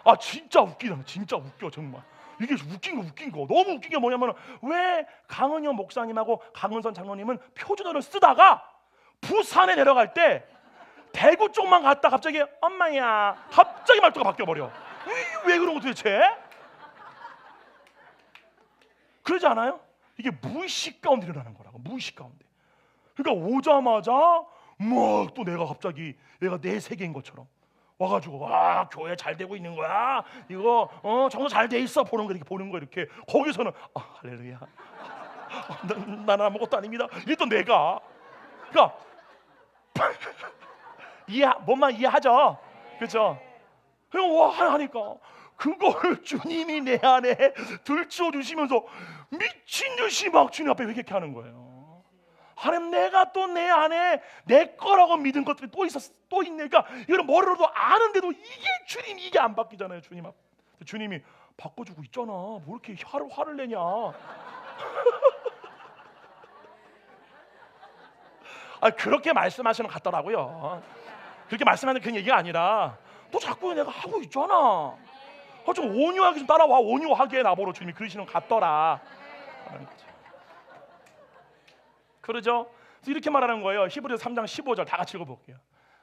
아 진짜 웃기다. 진짜 웃겨 정말. 이게 웃긴 거 너무 웃긴 게 뭐냐면, 왜 강은영 목사님하고 강은선 장로님은 표준어를 쓰다가 부산에 내려갈 때 대구 쪽만 갔다 갑자기 엄마야 갑자기 말투가 바뀌어버려. 왜 그런 거 도대체? 그러지 않아요? 이게 무의식 가운데 일어나는 거라고. 무의식 가운데. 그러니까 오자마자 막 또 내가 갑자기 얘가 내 세계인 것처럼 와가지고 교회 잘 되고 있는 거야. 이거 정도 잘 돼 있어. 보는 거 이렇게. 거기서는 할렐루야. 나는 아무것도 아닙니다. 이랬던 내가. 그러니까 뭔만 이해하죠. 그렇죠? 그냥 와 하니까 그거를 주님이 내 안에 들추어 주시면서 미친 듯이 막 주님 앞에 회개케 하는 거예요. 하나님, 내가 또 내 안에 내 거라고 믿은 것들이 또 있네. 그러니까 이걸 머리로도 아는데도 주님 이게 안 바뀌잖아요. 주님 앞. 주님이 바꿔주고 있잖아. 뭐 이렇게 화를 내냐? 그렇게 말씀하시는 것 같더라고요. 그렇게 말씀하는 그런 얘기가 아니라 또 자꾸 내가 하고 있잖아. 좀 온유하게 좀 따라와. 온유하게 나보러 주님이 그러시는 것 같더라. 그러죠? 그래서 이렇게 말하는 거예요. 히브리서 3장 15절 다 같이 읽어볼게요.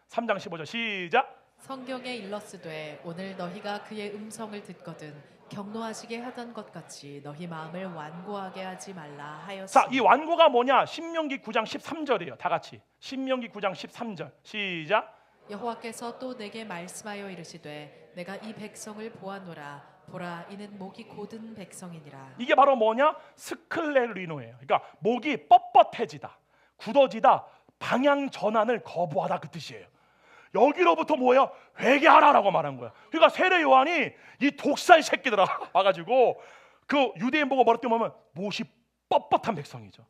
3장 15절 시작. 성경에 일렀으되 오늘 너희가 그의 음성을 듣거든 경노하시게 하던 것 같이 너희 마음을 완고하게 하지 말라 하였으니. 자, 이 완고가 뭐냐? 신명기 9장 13절이에요. 다 같이 신명기 9장 13절 시작. 여호와께서 또 내게 말씀하여 이르시되 내가 이 백성을 보았노라. 보라, 이는 목이 곧은 백성이니라. 이게 바로 뭐냐? 스클레리노예요. 그러니까 목이 뻣뻣해지다, 굳어지다, 방향 전환을 거부하다 그 뜻이에요. 여기로부터 뭐예요? 회개하라라고 말한 거야. 그러니까 세례 요한이 이 독살 새끼들아 와가지고 그 유대인 보고 뭐라 뜨면 못이 뻣뻣한 백성이죠.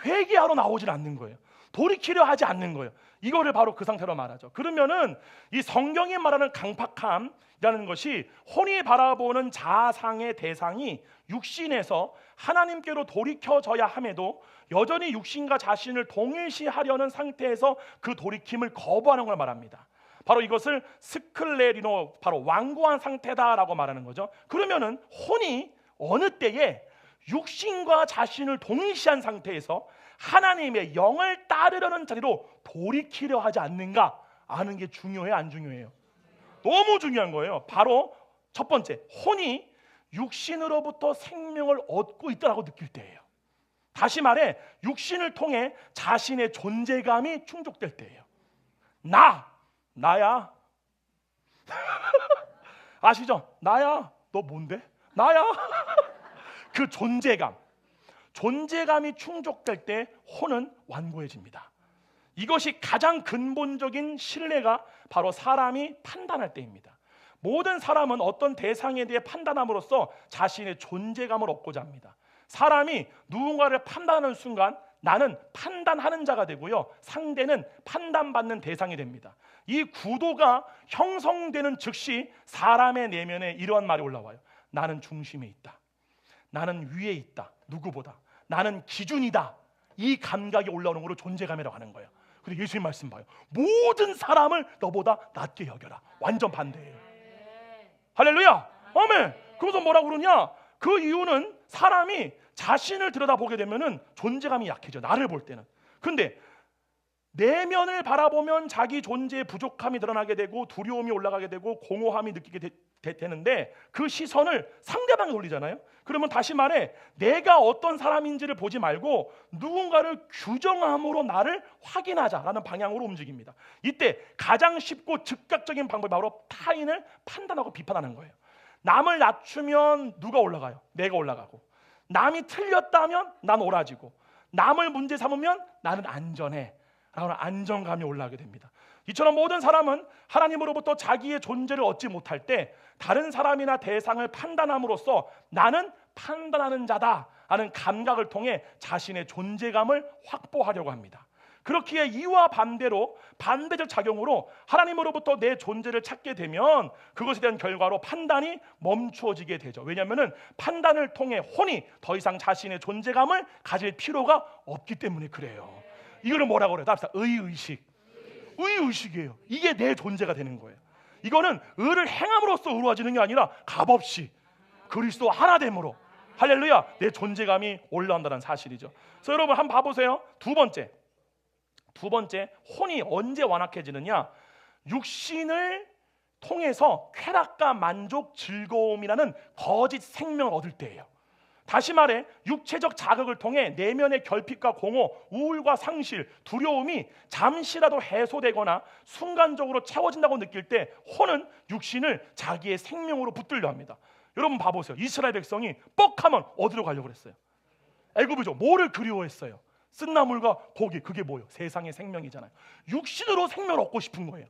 회개하러 나오질 않는 거예요. 돌이키려 하지 않는 거예요. 이거를 바로 그 상태로 말하죠. 그러면은 이 성경이 말하는 강팍함이라는 것이 혼이 바라보는 자상의 대상이 육신에서 하나님께로 돌이켜져야 함에도 여전히 육신과 자신을 동일시하려는 상태에서 그 돌이킴을 거부하는 걸 말합니다. 바로 이것을 스클레리노, 바로 완고한 상태다라고 말하는 거죠. 그러면은 혼이 어느 때에 육신과 자신을 동일시한 상태에서 하나님의 영을 따르려는 자리로 돌이키려 하지 않는가 아는 게 중요해요, 안 중요해요? 너무 중요한 거예요. 바로 첫 번째, 혼이 육신으로부터 생명을 얻고 있다라고 느낄 때예요. 다시 말해 육신을 통해 자신의 존재감이 충족될 때예요. 나야 아시죠? 나야. 너 뭔데? 나야. 그 존재감이 충족될 때 혼은 완고해집니다. 이것이 가장 근본적인 신뢰가 바로 사람이 판단할 때입니다. 모든 사람은 어떤 대상에 대해 판단함으로써 자신의 존재감을 얻고자 합니다. 사람이 누군가를 판단하는 순간 나는 판단하는 자가 되고요, 상대는 판단받는 대상이 됩니다. 이 구도가 형성되는 즉시 사람의 내면에 이러한 말이 올라와요. 나는 중심에 있다. 나는 위에 있다. 누구보다. 나는 기준이다. 이 감각이 올라오는 걸로 존재감이라고 하는 거예요. 근데 예수님 말씀 봐요. 모든 사람을 너보다 낮게 여겨라. 완전 반대예요. 할렐루야. 아멘. 그래서 뭐라고 그러냐? 그 이유는 사람이 자신을 들여다보게 되면은 존재감이 약해져. 나를 볼 때는. 근데 내면을 바라보면 자기 존재의 부족함이 드러나게 되고 두려움이 올라가게 되고 공허함이 느끼게 되는데 그 시선을 상대방에 돌리잖아요. 그러면 다시 말해 내가 어떤 사람인지를 보지 말고 누군가를 규정함으로 나를 확인하자라는 방향으로 움직입니다. 이때 가장 쉽고 즉각적인 방법이 바로 타인을 판단하고 비판하는 거예요. 남을 낮추면 누가 올라가요? 내가 올라가고, 남이 틀렸다면 난 옳아지고, 남을 문제 삼으면 나는 안전해 라는 안정감이 올라가게 됩니다. 이처럼 모든 사람은 하나님으로부터 자기의 존재를 얻지 못할 때 다른 사람이나 대상을 판단함으로써 나는 판단하는 자다 하는 감각을 통해 자신의 존재감을 확보하려고 합니다. 그렇기에 이와 반대로 반대적 작용으로 하나님으로부터 내 존재를 찾게 되면 그것에 대한 결과로 판단이 멈추어지게 되죠. 왜냐하면 판단을 통해 혼이 더 이상 자신의 존재감을 가질 필요가 없기 때문에 그래요. 이거를 뭐라고 그래요? 답시다. 의의식이에요. 이게 내 존재가 되는 거예요. 이거는 의를 행함으로써 의로워지는 게 아니라 값없이 그리스도 하나됨으로, 할렐루야, 내 존재감이 올라온다는 사실이죠. 그래서 여러분 한번 봐보세요. 두 번째, 혼이 언제 완악해지느냐? 육신을 통해서 쾌락과 만족, 즐거움이라는 거짓 생명을 얻을 때예요. 다시 말해 육체적 자극을 통해 내면의 결핍과 공허, 우울과 상실, 두려움이 잠시라도 해소되거나 순간적으로 채워진다고 느낄 때 혼은 육신을 자기의 생명으로 붙들려 합니다. 여러분 봐보세요. 이스라엘 백성이 뻑하면 어디로 가려고 그랬어요? 애굽이죠. 뭐를 그리워했어요? 쓴나물과 고기. 그게 뭐예요? 세상의 생명이잖아요. 육신으로 생명을 얻고 싶은 거예요.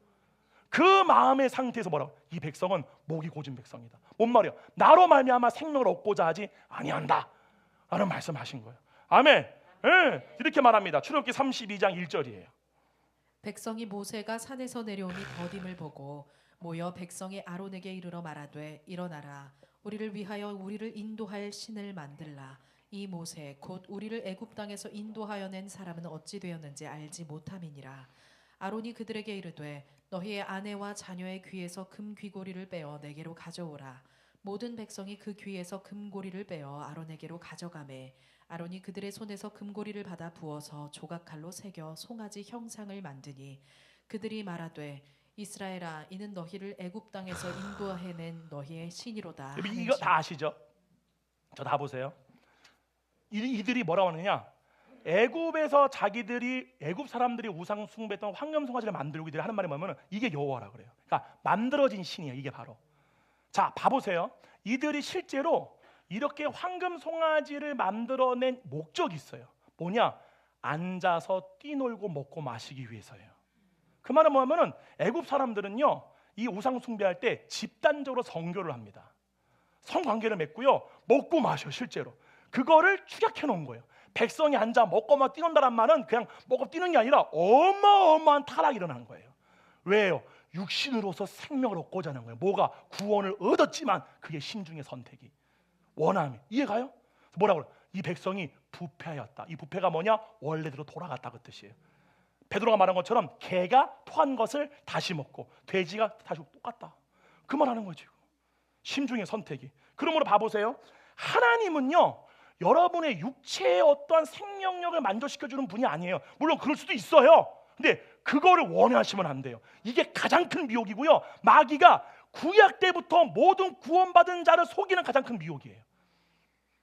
그 마음의 상태에서 뭐라고? 이 백성은 목이 고진 백성이다. 뭔 말이야? 나로 말미암아 생명을 얻고자 하지 아니한다 라는 말씀하신 거예요. 아멘. 예, 이렇게 말합니다. 출애굽기 32장 1절이에요. 백성이 모세가 산에서 내려오니 더딤을 보고 모여 백성이 아론에게 이르러 말하되 일어나라 우리를 위하여 우리를 인도할 신을 만들라. 이 모세 곧 우리를 애굽 땅에서 인도하여 낸 사람은 어찌 되었는지 알지 못함이니라. 아론이 그들에게 이르되 너희의 아내와 자녀의 귀에서 금 귀고리를 빼어 내게로 가져오라. 모든 백성이 그 귀에서 금고리를 빼어 아론에게로 가져가매 아론이 그들의 손에서 금고리를 받아 부어서 조각칼로 새겨 송아지 형상을 만드니 그들이 말하되 이스라엘아 이는 너희를 애굽 땅에서 인도해낸 너희의 신이로다. 이거 다 아시죠? 저 다 보세요. 이들이 뭐라고 하느냐? 애굽에서 자기들이 애굽 사람들이 우상 숭배했던 황금 송아지를 만들고 이들이 하는 말이 뭐냐면 이게 여호와라 그래요. 그러니까 만들어진 신이에요. 이게 바로. 자, 봐보세요. 이들이 실제로 이렇게 황금 송아지를 만들어낸 목적이 있어요. 뭐냐? 앉아서 뛰놀고 먹고 마시기 위해서예요. 그 말은 뭐냐면은 애굽 사람들은요 이 우상 숭배할 때 집단적으로 성교를 합니다. 성관계를 맺고요 먹고 마셔. 실제로 그거를 축약해 놓은 거예요. 백성이 앉아 먹고만 뛰는다란 말은 그냥 먹고 뛰는 게 아니라 어마어마한 타락이 일어난 거예요. 왜요? 육신으로서 생명을 얻고자 하는 거예요. 뭐가? 구원을 얻었지만 그게 신중의 선택이 원함이. 이해가요? 뭐라고 그래요? 이 백성이 부패하였다. 이 부패가 뭐냐? 원래대로 돌아갔다 그 뜻이에요. 베드로가 말한 것처럼 개가 토한 것을 다시 먹고 돼지가 다시 똑같다. 그 말하는 거죠. 심중의 선택이. 그러므로 봐보세요. 하나님은요 여러분의 육체의 어떠한 생명력을 만족시켜주는 분이 아니에요. 물론 그럴 수도 있어요. 근데 그거를 원하시면 안 돼요. 이게 가장 큰 미혹이고요. 마귀가 구약 때부터 모든 구원받은 자를 속이는 가장 큰 미혹이에요.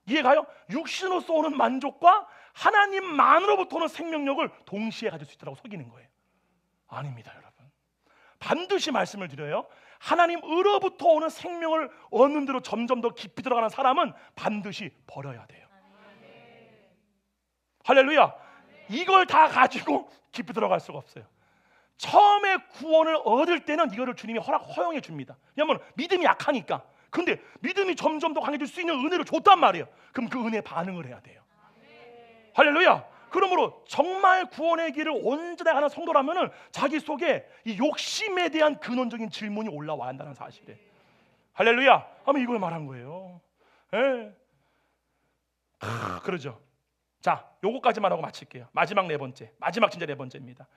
이해가요? 육신으로서 오는 만족과 하나님만으로부터 오는 생명력을 동시에 가질 수 있다고 속이는 거예요. 아닙니다, 여러분. 반드시 말씀을 드려요. 하나님으로부터 오는 생명을 얻는 대로 점점 더 깊이 들어가는 사람은 반드시 버려야 돼요. 할렐루야. 이걸 다 가지고 깊이 들어갈 수가 없어요. 처음에 구원을 얻을 때는 이거를 주님이 허용해 줍니다. 왜냐하면 믿음이 약하니까. 근데 믿음이 점점 더 강해질 수 있는 은혜를 줬단 말이에요. 그럼 그 은혜에 반응을 해야 돼요. 할렐루야. 그러므로 정말 구원의 길을 온전히 가는 성도라면은 자기 속에 이 욕심에 대한 근원적인 질문이 올라와야 한다는 사실에. 할렐루야. 하면 이걸 말한 거예요. 예. 그러죠. 자, 요거까지만 하고 마칠게요. 마지막 네 번째. 마지막 진짜 네 번째입니다.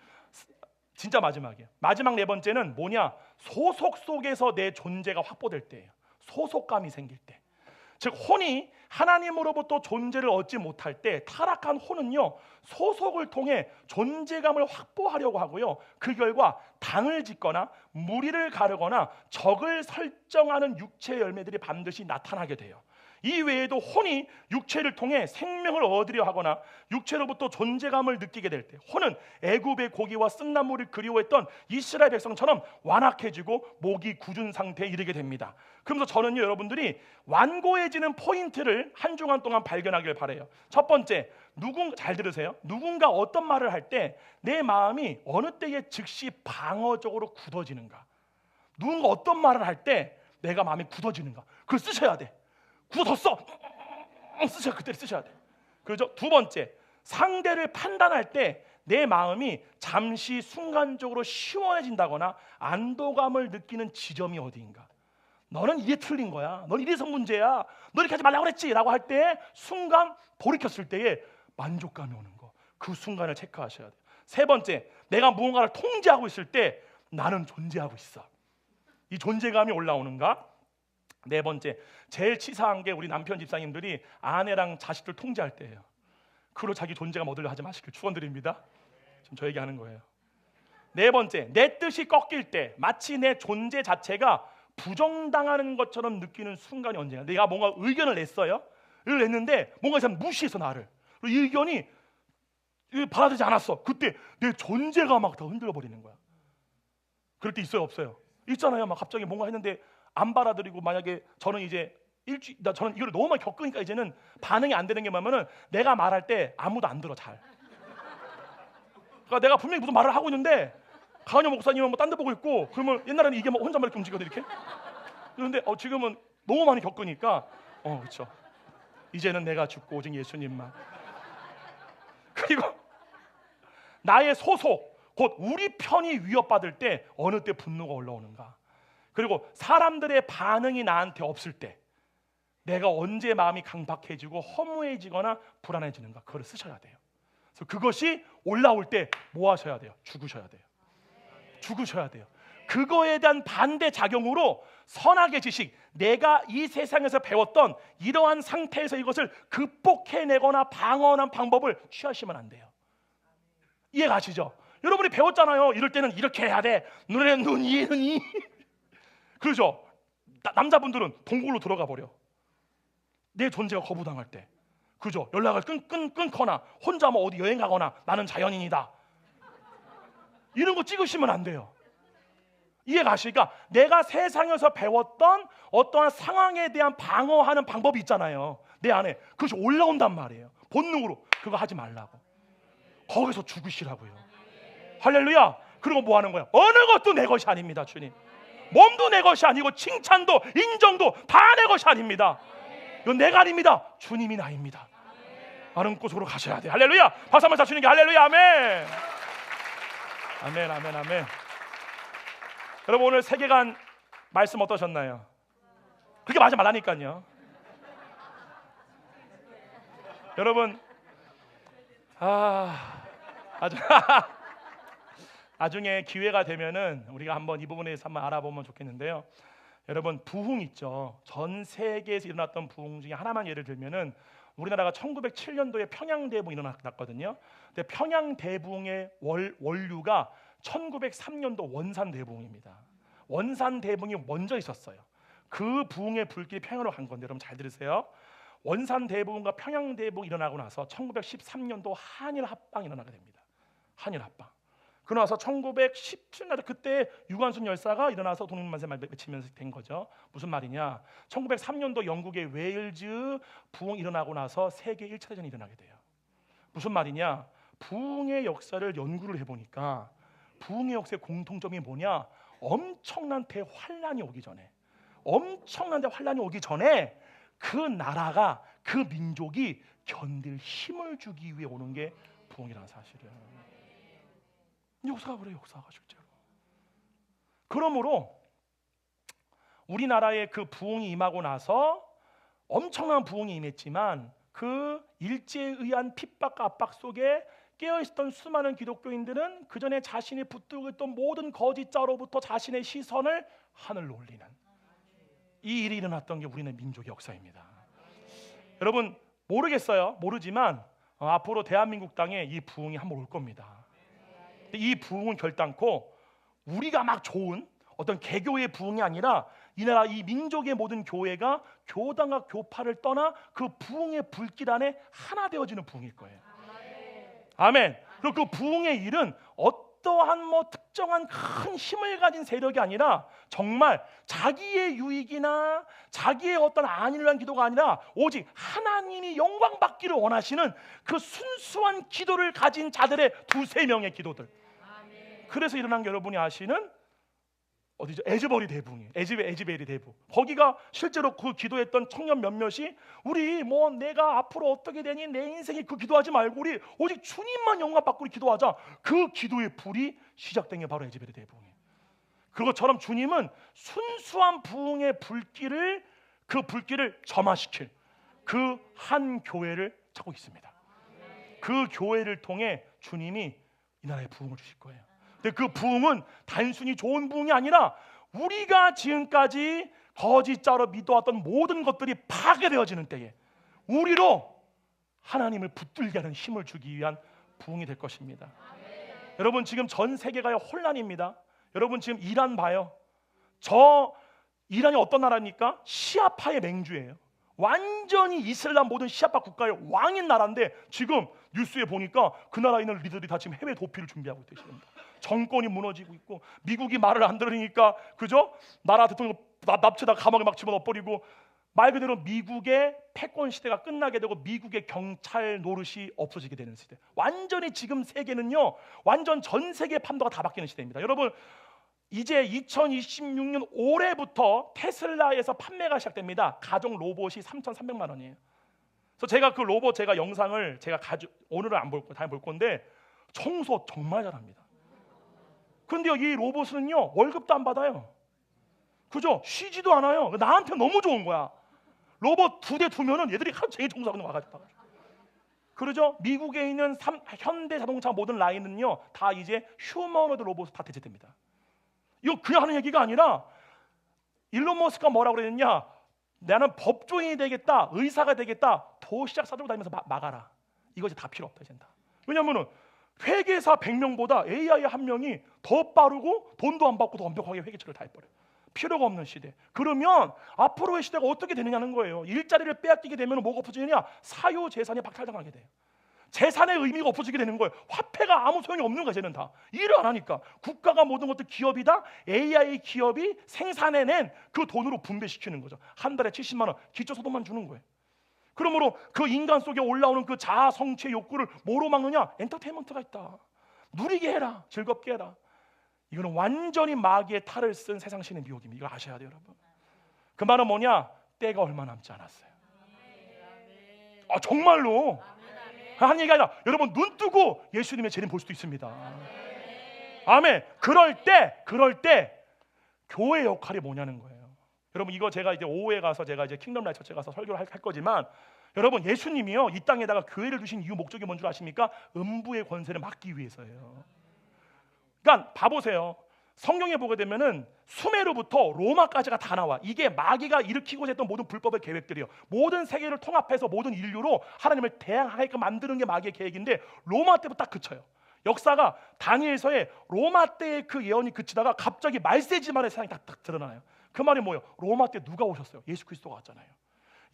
진짜 마지막이에요. 마지막 네 번째는 뭐냐? 소속 속에서 내 존재가 확보될 때예요. 소속감이 생길 때. 즉 혼이 하나님으로부터 존재를 얻지 못할 때 타락한 혼은요 소속을 통해 존재감을 확보하려고 하고요 그 결과 당을 짓거나 무리를 가르거나 적을 설정하는 육체의 열매들이 반드시 나타나게 돼요. 이 외에도 혼이 육체를 통해 생명을 얻으려 하거나 육체로부터 존재감을 느끼게 될 때 혼은 애굽의 고기와 쓴나물을 그리워했던 이스라엘 백성처럼 완악해지고 목이 굳은 상태에 이르게 됩니다. 그러면서 저는요 여러분들이 완고해지는 포인트를 한 주간 동안 발견하길 바라요. 첫 번째, 잘 들으세요. 누군가 어떤 말을 할 때 내 마음이 어느 때에 즉시 방어적으로 굳어지는가. 누군가 어떤 말을 할 때 내가 마음이 굳어지는가. 그걸 쓰셔야 돼. 굳었어. 쓰셔야 그때 쓰셔야 돼. 그렇죠? 두 번째, 상대를 판단할 때 내 마음이 잠시 순간적으로 시원해진다거나 안도감을 느끼는 지점이 어디인가. 너는 이게 틀린 거야. 넌 이래서 문제야. 너 이렇게 하지 말라고 그랬지 라고 할 때 순간 돌이켰을 때에 만족감이 오는 거. 그 순간을 체크하셔야 돼요. 세 번째, 내가 무언가를 통제하고 있을 때 나는 존재하고 있어. 이 존재감이 올라오는가? 네 번째, 제일 치사한 게 우리 남편 집사님들이 아내랑 자식들 통제할 때예요. 그로 자기 존재감 얻으려 하지 마시길 축원드립니다. 지금 저 얘기하는 거예요. 네 번째, 내 뜻이 꺾일 때 마치 내 존재 자체가 부정당하는 것처럼 느끼는 순간이 언제냐. 내가 뭔가 의견을 냈어요. 의견을 냈는데 뭔가 이 무시해서 나를. 이 의견이 받아들이지 않았어. 그때 내 존재가 막 다 흔들어 버리는 거야. 그럴 때 있어요, 없어요? 있잖아요. 막 갑자기 뭔가 했는데 안 받아들이고 만약에 저는 이제 저는 이걸 너무 많이 겪으니까 이제는 반응이 안 되는 게 뭐냐면은 내가 말할 때 아무도 안 들어 잘. 그러니까 내가 분명히 무슨 말을 하고 있는데 강한영 목사님은 뭐 딴 데 보고 있고, 그러면 옛날에는 이게 뭐 혼자 막 이렇게 움직이거든 이렇게. 그런데 지금은 너무 많이 겪으니까 그렇죠. 이제는 내가 죽고 오직 예수님만. 그리고 나의 소속, 곧 우리 편이 위협받을 때 어느 때 분노가 올라오는가. 그리고 사람들의 반응이 나한테 없을 때 내가 언제 마음이 강박해지고 허무해지거나 불안해지는가, 그걸 쓰셔야 돼요. 그래서 그것이 올라올 때 뭐 하셔야 돼요? 죽으셔야 돼요. 죽으셔야 돼요. 그거에 대한 반대 작용으로 선악의 지식, 내가 이 세상에서 배웠던 이러한 상태에서 이것을 극복해내거나 방어하는 방법을 취하시면 안 돼요. 이해 가시죠? 여러분이 배웠잖아요. 이럴 때는 이렇게 해야 돼. 눈에는 눈, 이에는 이. 그렇죠? 남자분들은 동굴로 들어가 버려. 내 존재가 거부당할 때. 그죠? 연락을 끊거나 혼자 뭐 어디 여행 가거나 나는 자연인이다. 이런 거 찍으시면 안 돼요. 이해 가시니까 내가 세상에서 배웠던 어떠한 상황에 대한 방어하는 방법이 있잖아요. 내 안에 그것이 올라온단 말이에요. 본능으로 그거 하지 말라고. 거기서 죽으시라고요. 할렐루야. 그리고 뭐 하는 거야? 어느 것도 내 것이 아닙니다, 주님. 몸도 내 것이 아니고 칭찬도 인정도 다 내 것이 아닙니다. 이건 내가 아닙니다. 주님이 나입니다. 아는 곳으로 가셔야 돼. 할렐루야. 박수 한번 쳐 주님께 할렐루야. 아멘. 아멘, 아멘, 아멘. 여러분 오늘 세계관 말씀 어떠셨나요? 그렇게 말하지 말라니까요. 여러분 나중에 기회가 되면은 우리가 한번 이 부분에 대해서 한번 알아보면 좋겠는데요. 여러분 부흥 있죠. 전 세계에서 일어났던 부흥 중에 하나만 예를 들면은 우리나라가 1907년도에 평양대부흥이 일어났거든요. 근데 평양대부흥의 원류가 1903년도 원산대부흥입니다. 원산대부흥이 먼저 있었어요. 그 부흥의 불길이 평양으로 간 건데 여러분 잘 들으세요. 원산대부흥과 평양대부흥이 일어나고 나서 1913년도 한일합방이 일어나게 됩니다. 한일합방. 그러고 나서 1917년도 그때 유관순 열사가 일어나서 독립만세 외치면서 된 거죠. 무슨 말이냐? 1903년도 영국의 웨일즈 부흥이 일어나고 나서 세계 1차 대전이 일어나게 돼요. 무슨 말이냐? 부흥의 역사를 연구를 해보니까 부흥의 역사의 공통점이 뭐냐? 엄청난 대환란이 오기 전에, 엄청난 대환란이 오기 전에 그 나라가, 그 민족이 견딜 힘을 주기 위해 오는 게 부흥이라는 사실이에요. 역사가 그래요. 역사가 실제로. 그러므로 우리나라의 그 부흥이 임하고 나서 엄청난 부흥이 임했지만 그 일제에 의한 핍박과 압박 속에 깨어있었던 수많은 기독교인들은 그 전에 자신이 붙들고 있던 모든 거짓자로부터 자신의 시선을 하늘로 올리는 이 일이 일어났던 게 우리는 민족의 역사입니다. 여러분 모르겠어요. 모르지만 앞으로 대한민국 땅에 이 부흥이 한번 올 겁니다. 이 부흥은 결단코 우리가 막 좋은 어떤 개교의 부흥이 아니라 이 나라 이 민족의 모든 교회가 교단과 교파를 떠나 그 부흥의 불길 안에 하나 되어지는 부흥일 거예요. 아멘. 그리고 그 부흥의 일은 어떠한 뭐 특정한 큰 힘을 가진 세력이 아니라 정말 자기의 유익이나 자기의 어떤 안일한 기도가 아니라 오직 하나님이 영광 받기를 원하시는 그 순수한 기도를 가진 자들의 두세 명의 기도들. 그래서 일어난 게 여러분이 아시는 어디죠? 에즈베리 대부흥이에요. 에즈베리 대부. 거기가 실제로 그 기도했던 청년 몇몇이 우리 뭐 내가 앞으로 어떻게 되니 내 인생이 그 기도하지 말고 우리 오직 주님만 영광 받고 우리 기도하자. 그 기도의 불이 시작된 게 바로 에즈베리 대부흥이에요. 그것처럼 주님은 순수한 부흥의 불길을 그 불길을 점화시킬 그 한 교회를 찾고 있습니다. 그 교회를 통해 주님이 이 나라에 부흥을 주실 거예요. 근데 그 부흥은 단순히 좋은 부흥이 아니라 우리가 지금까지 거짓자로 믿어왔던 모든 것들이 파괴되어지는 때에 우리로 하나님을 붙들게 하는 힘을 주기 위한 부흥이 될 것입니다. 여러분 지금 전 세계가 혼란입니다. 여러분 지금 이란 봐요. 저 이란이 어떤 나라입니까? 시아파의 맹주예요. 완전히 이슬람 모든 시아파 국가의 왕인 나라인데 지금 뉴스에 보니까 그 나라에 있는 리더들이 다 지금 해외 도피를 준비하고 있습니다. 정권이 무너지고 있고 미국이 말을 안 들으니까 그죠? 나라 대통령 납치다 감옥에 막 집어넣어버리고 말 그대로 미국의 패권 시대가 끝나게 되고 미국의 경찰 노릇이 없어지게 되는 시대. 완전히 지금 세계는요, 완전 전 세계 판도가 다 바뀌는 시대입니다. 여러분, 이제 2026년 올해부터 테슬라에서 판매가 시작됩니다. 가정 로봇이 3,300만 원이에요. 그래서 제가 그 로봇 제가 영상을 제가 오늘은 안 볼 거예요. 다음에 볼 건데 청소 정말 잘합니다. 근데요, 이 로봇은요 월급도 안 받아요. 그죠? 쉬지도 않아요. 나한테 너무 좋은 거야. 로봇 2대 두면은 얘들이 하루 종일 청소하고 와가지고. 그러죠? 미국에 있는 현대 자동차 모든 라인은요 다 이제 휴머노드 로봇으로 다 대체됩니다. 이거 그냥 하는 얘기가 아니라 일론 머스크가 뭐라고 그랬냐? 나는 법조인이 되겠다, 의사가 되겠다, 도시락 싸들고 다니면서 막아라. 이것이 다 필요 없다 이제 다. 왜냐면은 회계사 100명보다 AI 한 명이 더 빠르고 돈도 안 받고 더 완벽하게 회계처리를 다 해버려요. 필요가 없는 시대. 그러면 앞으로의 시대가 어떻게 되느냐는 거예요. 일자리를 빼앗기게 되면 뭐가 없어지느냐? 사유 재산이 박탈당하게 돼요. 재산의 의미가 없어지게 되는 거예요. 화폐가 아무 소용이 없는 거야. 쟤는 다 일을 안 하니까. 국가가 모든 것들 기업이 다 AI 기업이 생산해낸 그 돈으로 분배시키는 거죠. 한 달에 70만 원 기초소득만 주는 거예요. 그러므로 그 인간 속에 올라오는 그 자아 성취의 욕구를 뭐로 막느냐? 엔터테인먼트가 있다. 누리게 해라. 즐겁게 해라. 이거는 완전히 마귀의 탈을 쓴 세상신의 미혹입니다. 이거 아셔야 돼요, 여러분. 그 말은 뭐냐? 때가 얼마 남지 않았어요. 정말로 한 얘기가 아니라 여러분 눈 뜨고 예수님의 재림 볼 수도 있습니다. 아멘. 그럴 때 교회의 역할이 뭐냐는 거예요. 여러분 이거 제가 이제 오후에 가서 제가 이제 킹덤 라이트 처치에 가서 설교를 할 거지만 여러분 예수님이요 이 땅에다가 교회를 두신 이유 목적이 뭔 줄 아십니까? 음부의 권세를 막기 위해서예요. 그러니까 봐보세요. 성경에 보게 되면은 수메르부터 로마까지가 다 나와. 이게 마귀가 일으키고자 했던 모든 불법의 계획들이에요. 모든 세계를 통합해서 모든 인류로 하나님을 대항하게끔 만드는 게 마귀의 계획인데 로마 때부터 딱 그쳐요. 역사가 다니엘서에 로마 때의 그 예언이 그치다가 갑자기 말세지만의 세상이 딱 드러나요. 그 말이 뭐예요? 로마 때 누가 오셨어요? 예수 그리스도가 왔잖아요.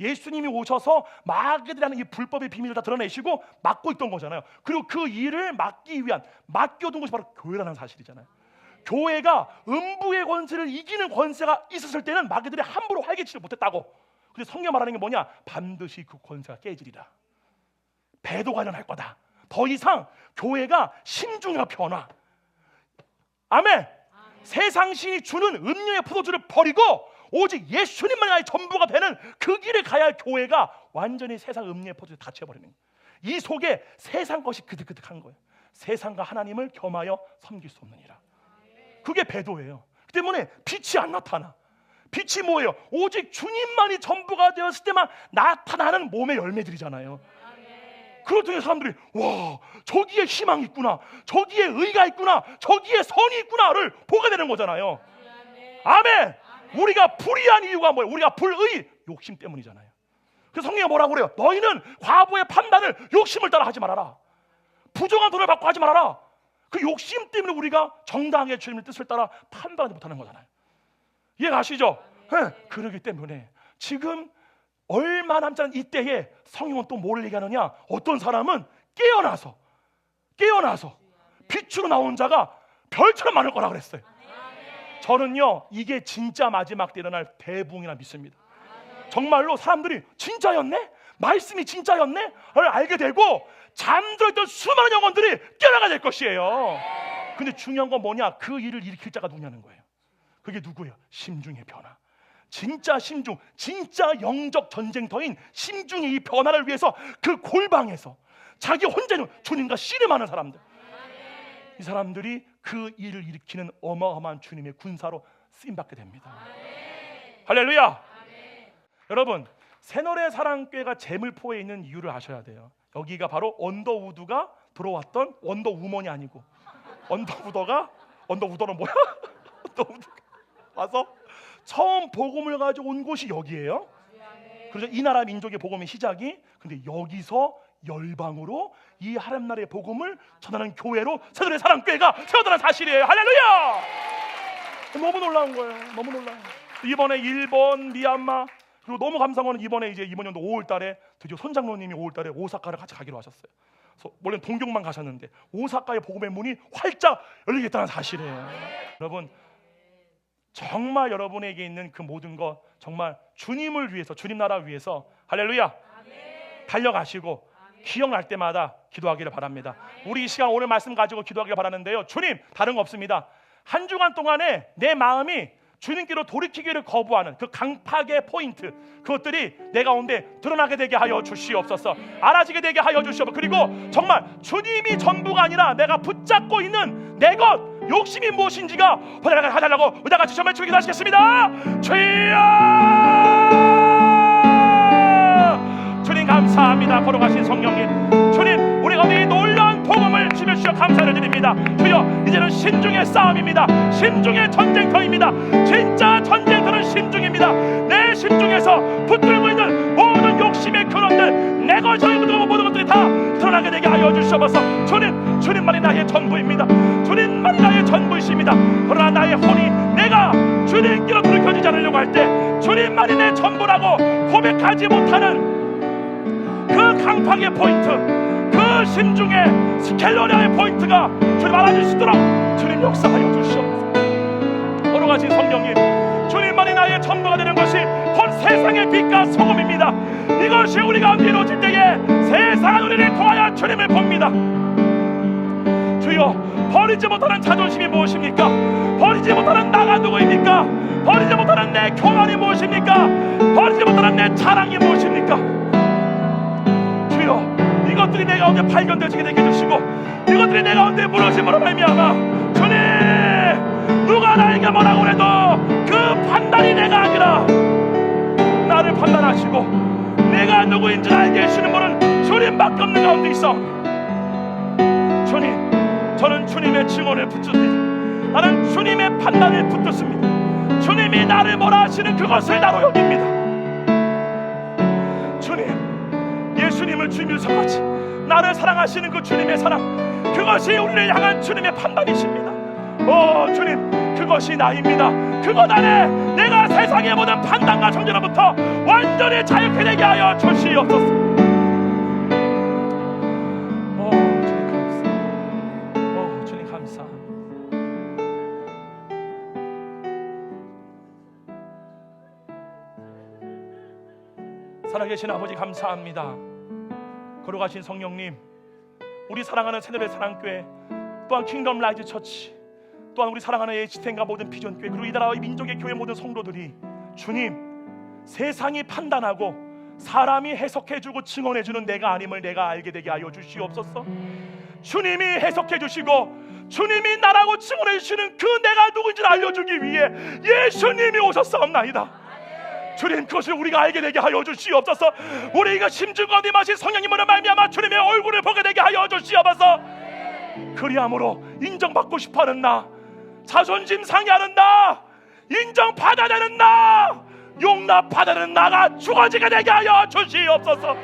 예수님이 오셔서 마귀들이라는 이 불법의 비밀을 다 드러내시고 막고 있던 거잖아요. 그리고 그 일을 막기 위한 맡겨둔 것이 바로 교회라는 사실이잖아요. 교회가 음부의 권세를 이기는 권세가 있었을 때는 마귀들이 함부로 활개치지 못했다고. 근데 성경 말하는 게 뭐냐? 반드시 그 권세가 깨지리라. 배도가 일어날 거다. 더 이상 교회가 심중의 변화. 아멘. 세상신이 주는 음료의 포도주를 버리고 오직 예수님만이 전부가 되는 그 길에 가야 할 교회가 완전히 세상 음료의 포도주에 닫혀버리는 거예요. 이 속에 세상 것이 그득그득한 거예요. 세상과 하나님을 겸하여 섬길 수 없느니라. 그게 배도예요. 그 때문에 빛이 안 나타나. 빛이 뭐예요? 오직 주님만이 전부가 되었을 때만 나타나는 몸의 열매들이잖아요. 그걸 통해 사람들이 와 저기에 희망이 있구나, 저기에 의가 있구나, 저기에 선이 있구나를 보게 되는 거잖아요. 아멘. 우리가 불의한 이유가 뭐예요? 우리가 불의 욕심 때문이잖아요. 그래서 성경이 뭐라고 그래요? 너희는 과부의 판단을 욕심을 따라 하지 말아라. 부정한 돈을 받고 하지 말아라. 그 욕심 때문에 우리가 정당하게 주님의 뜻을 따라 판단하지 못하는 거잖아요. 이해가시죠? 네. 그러기 때문에 지금 얼마 남지 않은 이때에 성경은 또 뭘 얘기하느냐? 어떤 사람은 깨어나서 빛으로 나온 자가 별처럼 많을 거라 그랬어요. 저는요 이게 진짜 마지막 때 일어날 대붕이라 믿습니다. 정말로 사람들이 진짜였네? 말씀이 진짜였네? 를 알게 되고 잠들어있던 수많은 영혼들이 깨어나게 될 것이에요. 근데 중요한 건 뭐냐? 그 일을 일으킬 자가 누구냐는 거예요. 그게 누구예요? 심중의 변화. 진짜 심중, 진짜 영적 전쟁터인 심중의 이 변화를 위해서 그 골방에서 자기 혼자 있는 주님과 씨름하는 사람들, 이 사람들이 그 일을 일으키는 어마어마한 주님의 군사로 쓰임받게 됩니다. 할렐루야. 여러분 새노래 사랑교회가 재물포에 있는 이유를 아셔야 돼요. 여기가 바로 언더우드가 들어왔던 원더우먼이 아니고 언더우더는 뭐야? 언더우드가 와서 처음 복음을 가지고 온 곳이 여기예요. 그래서 이 나라 민족의 복음의 시작이, 근데 여기서 열방으로 이 하나님 나라의 복음을 전하는 교회로 새노래 사랑교회가 세워다는 사실이에요. 할렐루야. 너무 놀라운 거예요. 너무 놀라요. 이번에 일본, 미얀마, 그리고 너무 감사한 거는 이번 연도 5월달에 드디어 손장로님이 5월달에 오사카를 같이 가기로 하셨어요. 그래서 원래 동경만 가셨는데 오사카의 복음의 문이 활짝 열리겠다는 사실이에요. 여러분 정말 여러분에게 있는 그 모든 것 정말 주님을 위해서, 주님 나라 위해서 할렐루야 달려가시고 기억날 때마다 기도하기를 바랍니다. 우리 이 시간 오늘 말씀 가지고 기도하기를 바라는데요, 주님 다른 거 없습니다. 한 주간 동안에 내 마음이 주님께로 돌이키기를 거부하는 그 강팍의 포인트, 그것들이 내 가운데 드러나게 되게 하여 주시옵소서. 알아지게 되게 하여 주시옵소서. 그리고 정말 주님이 전부가 아니라 내가 붙잡고 있는 내 것, 욕심이 무엇인지가 하달라고 우리 다 같이 정말 주기도 하시겠습니다. 주여, 주님 감사합니다. 걸어가신 성령님, 주님 우리 가운데 놀라운 복음을 주며 주여 감사를 드립니다. 주여, 이제는 신중의 싸움입니다. 신중의 전쟁터입니다. 진짜 전쟁터는 신중입니다. 내 신중에서 붙들고 있는 모든 욕심의 근원들, 내 것의 모든 것들이 다 드러나게 되게 하여 주시옵소서. 주님만이 나의 전부입니다. 주님만이 나의 전부이십니다. 그러나 나의 혼이 내가 주님께로 돌이켜지지 않으려고 할 때 주님만이 내 전부라고 고백하지 못하는 그 강팍의 포인트, 그 심중의 스켈로리아의 포인트가 주님 알아줄 수 있도록 주님 역사하여 주시옵소서. 걸어가신 성령님, 주님만이 나의 전부가 되는 것이 곧 세상의 빛과 소금입니다. 이것이 우리 가운데 이루어질 때에 세상은 우리를 통하여 주님을 봅니다. 주여, 버리지 못하는 자존심이 무엇입니까? 버리지 못하는 나가 누구입니까? 버리지 못하는 내 교만이 무엇입니까? 버리지 못하는 내 자랑이 무엇입니까? 주여, 이것들이 내 가운데 발견되게 되게 해주시고, 이것들이 내 가운데 무너짐으로 말미암아 주님, 누가 나에게 뭐라고 해도 그 판단이 내가 아니라 나를 판단하시고 내가 누구인지 알게 해주시는 분은 주님밖에 없는 가운데 있어. 주님, 저는 주님의 증언을 붙듭니다. 나는 주님의 판단을 붙듭니다. 주님이 나를 뭐라 하시는 그것을 나로 여깁니다. 주님, 예수님을 주님으로 삼같이 나를 사랑하시는 그 주님의 사랑, 그것이 우리를 향한 주님의 판단이십니다. 주님, 그것이 나입니다. 그것 안에 내가 세상의 모든 판단과 정죄로부터 완전히 자유케 되게 하여 주시옵소서. 주님 감사합니다. 살아계신 아버지 감사합니다. 걸어가신 성령님, 우리 사랑하는 새누리 사랑교회, 또한 킹덤 라이즈 처치, 또한 우리 사랑하는 HTN과 모든 비전교회, 그리고 이 나라의 민족의 교회 모든 성도들이 주님, 세상이 판단하고 사람이 해석해주고 증언해주는 내가 아님을 내가 알게 되게 하여 주시옵소서. 주님이 해석해주시고 주님이 나라고 증언해주시는 그 내가 누군지를 알려주기 위해 예수님이 오셨사옵나이다. 주님, 그것을 우리가 알게 되게 하여 주시옵소서. 우리가 심중과 임하신 성령님으로 말미암아 주님의 얼굴을 보게 되게 하여 주시옵소서. 그리함으로 인정받고 싶어하는 나, 자존심 상해하는 나, 인정받아야 되는 나, 용납받아는 나가 죽어지게 되게 하여 주시옵소서.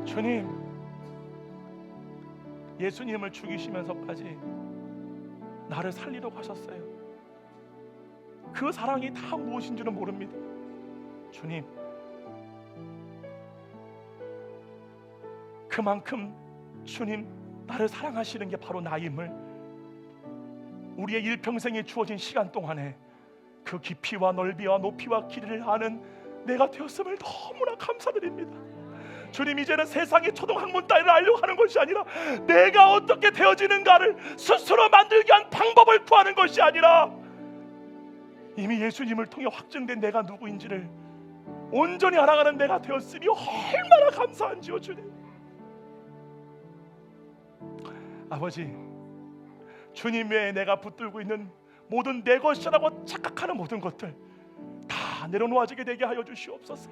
주님, 예수님을 죽이시면서까지 나를 살리려고 하셨어요. 그 사랑이 다 무엇인지는 모릅니다. 주님, 그만큼 주님 나를 사랑하시는 게 바로 나임을 우리의 일평생에 주어진 시간 동안에 그 깊이와 넓이와 높이와 길이를 아는 내가 되었음을 너무나 감사드립니다. 주님, 이제는 세상의 초등학문 따위를 알려고 하는 것이 아니라 내가 어떻게 되어지는가를 스스로 만들게 한 방법을 구하는 것이 아니라 이미 예수님을 통해 확증된 내가 누구인지를 온전히 알아가는 내가 되었으니 얼마나 감사한지요. 주님, 아버지, 주님 외에 내가 붙들고 있는 모든 내 것이라고 착각하는 모든 것들 다 내려놓아지게 되게 하여 주시옵소서.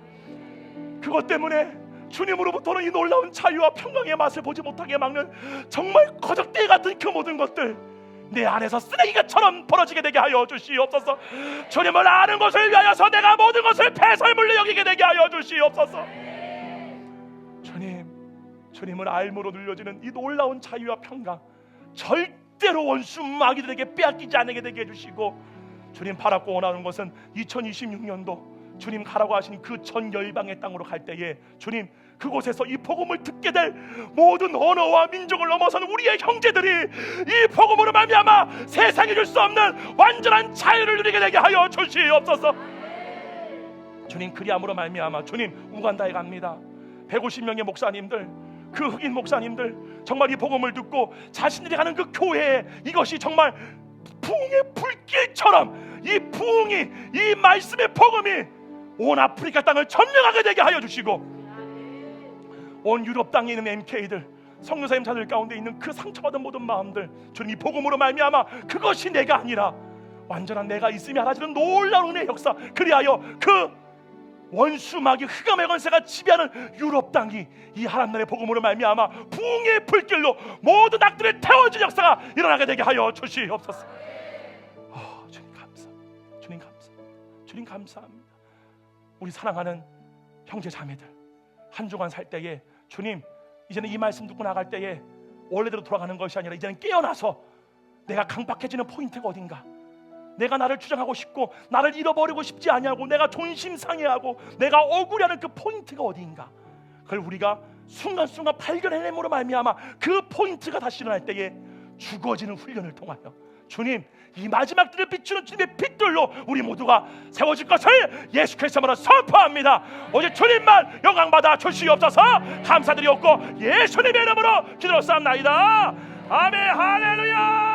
그것 때문에 주님으로부터는 이 놀라운 자유와 평강의 맛을 보지 못하게 막는 정말 거적대 같은 그 모든 것들 내 안에서 쓰레기처럼 벌어지게 되게 하여 주시옵소서. 주님을 아는 것을 위하여서 내가 모든 것을 배설물로 여기게 되게 하여 주시옵소서. 주님, 주님을 알므로 눌려지는 이 놀라운 자유와 평강 절대로 원수 마귀들에게 빼앗기지 않게 되게 해주시고, 주님 바라고 원하는 것은 2026년도 주님 가라고 하신 그 전 열방의 땅으로 갈 때에 주님 그곳에서 이 복음을 듣게 될 모든 언어와 민족을 넘어선 우리의 형제들이 이 복음으로 말미암아 세상에 줄 수 없는 완전한 자유를 누리게 되게 하여 주시옵소서. 주님, 그리함으로 말미암아 주님 우간다에 갑니다. 150명의 목사님들, 그 흑인 목사님들, 정말 이 복음을 듣고 자신들이 가는 그 교회에 이것이 정말 부흥의 불길처럼 이 부흥이, 이 말씀의 복음이 온 아프리카 땅을 점령하게 되게 하여 주시고, 온 유럽 땅에 있는 MK들, 성교사님자들 가운데 있는 그 상처받은 모든 마음들, 주님 이 복음으로 말미암아 그것이 내가 아니라 완전한 내가 있음이 알아지는 놀라운 은혜의 역사, 그리하여 그 원수 마귀 흑암의 권세가 지배하는 유럽 땅이 이 하나님의 복음으로 말미암아 부흥의 불길로 모든 악들을 태워줄 역사가 일어나게 되게 하여 주시옵소서. 주님 감사, 주님 감사, 주님 감사합니다. 우리 사랑하는 형제 자매들 한 주간 살 때에 주님, 이제는 이 말씀 듣고 나갈 때에 원래대로 돌아가는 것이 아니라 이제는 깨어나서 내가 강박해지는 포인트가 어딘가, 내가 나를 주장하고 싶고 나를 잃어버리고 싶지 아니하고 내가 존심상해하고 내가 억울해하는 그 포인트가 어디인가, 그걸 우리가 순간순간 발견해냄으로 말미암아 그 포인트가 다시 일어날 때에 죽어지는 훈련을 통하여 주님, 이 마지막 때를 비추는 주님의 빛들로 우리 모두가 세워질 것을 예수 그리스도로 선포합니다. 오직 주님만 영광받아 주시옵소서. 감사드리옵고 예수님의 이름으로 기도로 쌓나이다. 아멘. 할렐루야.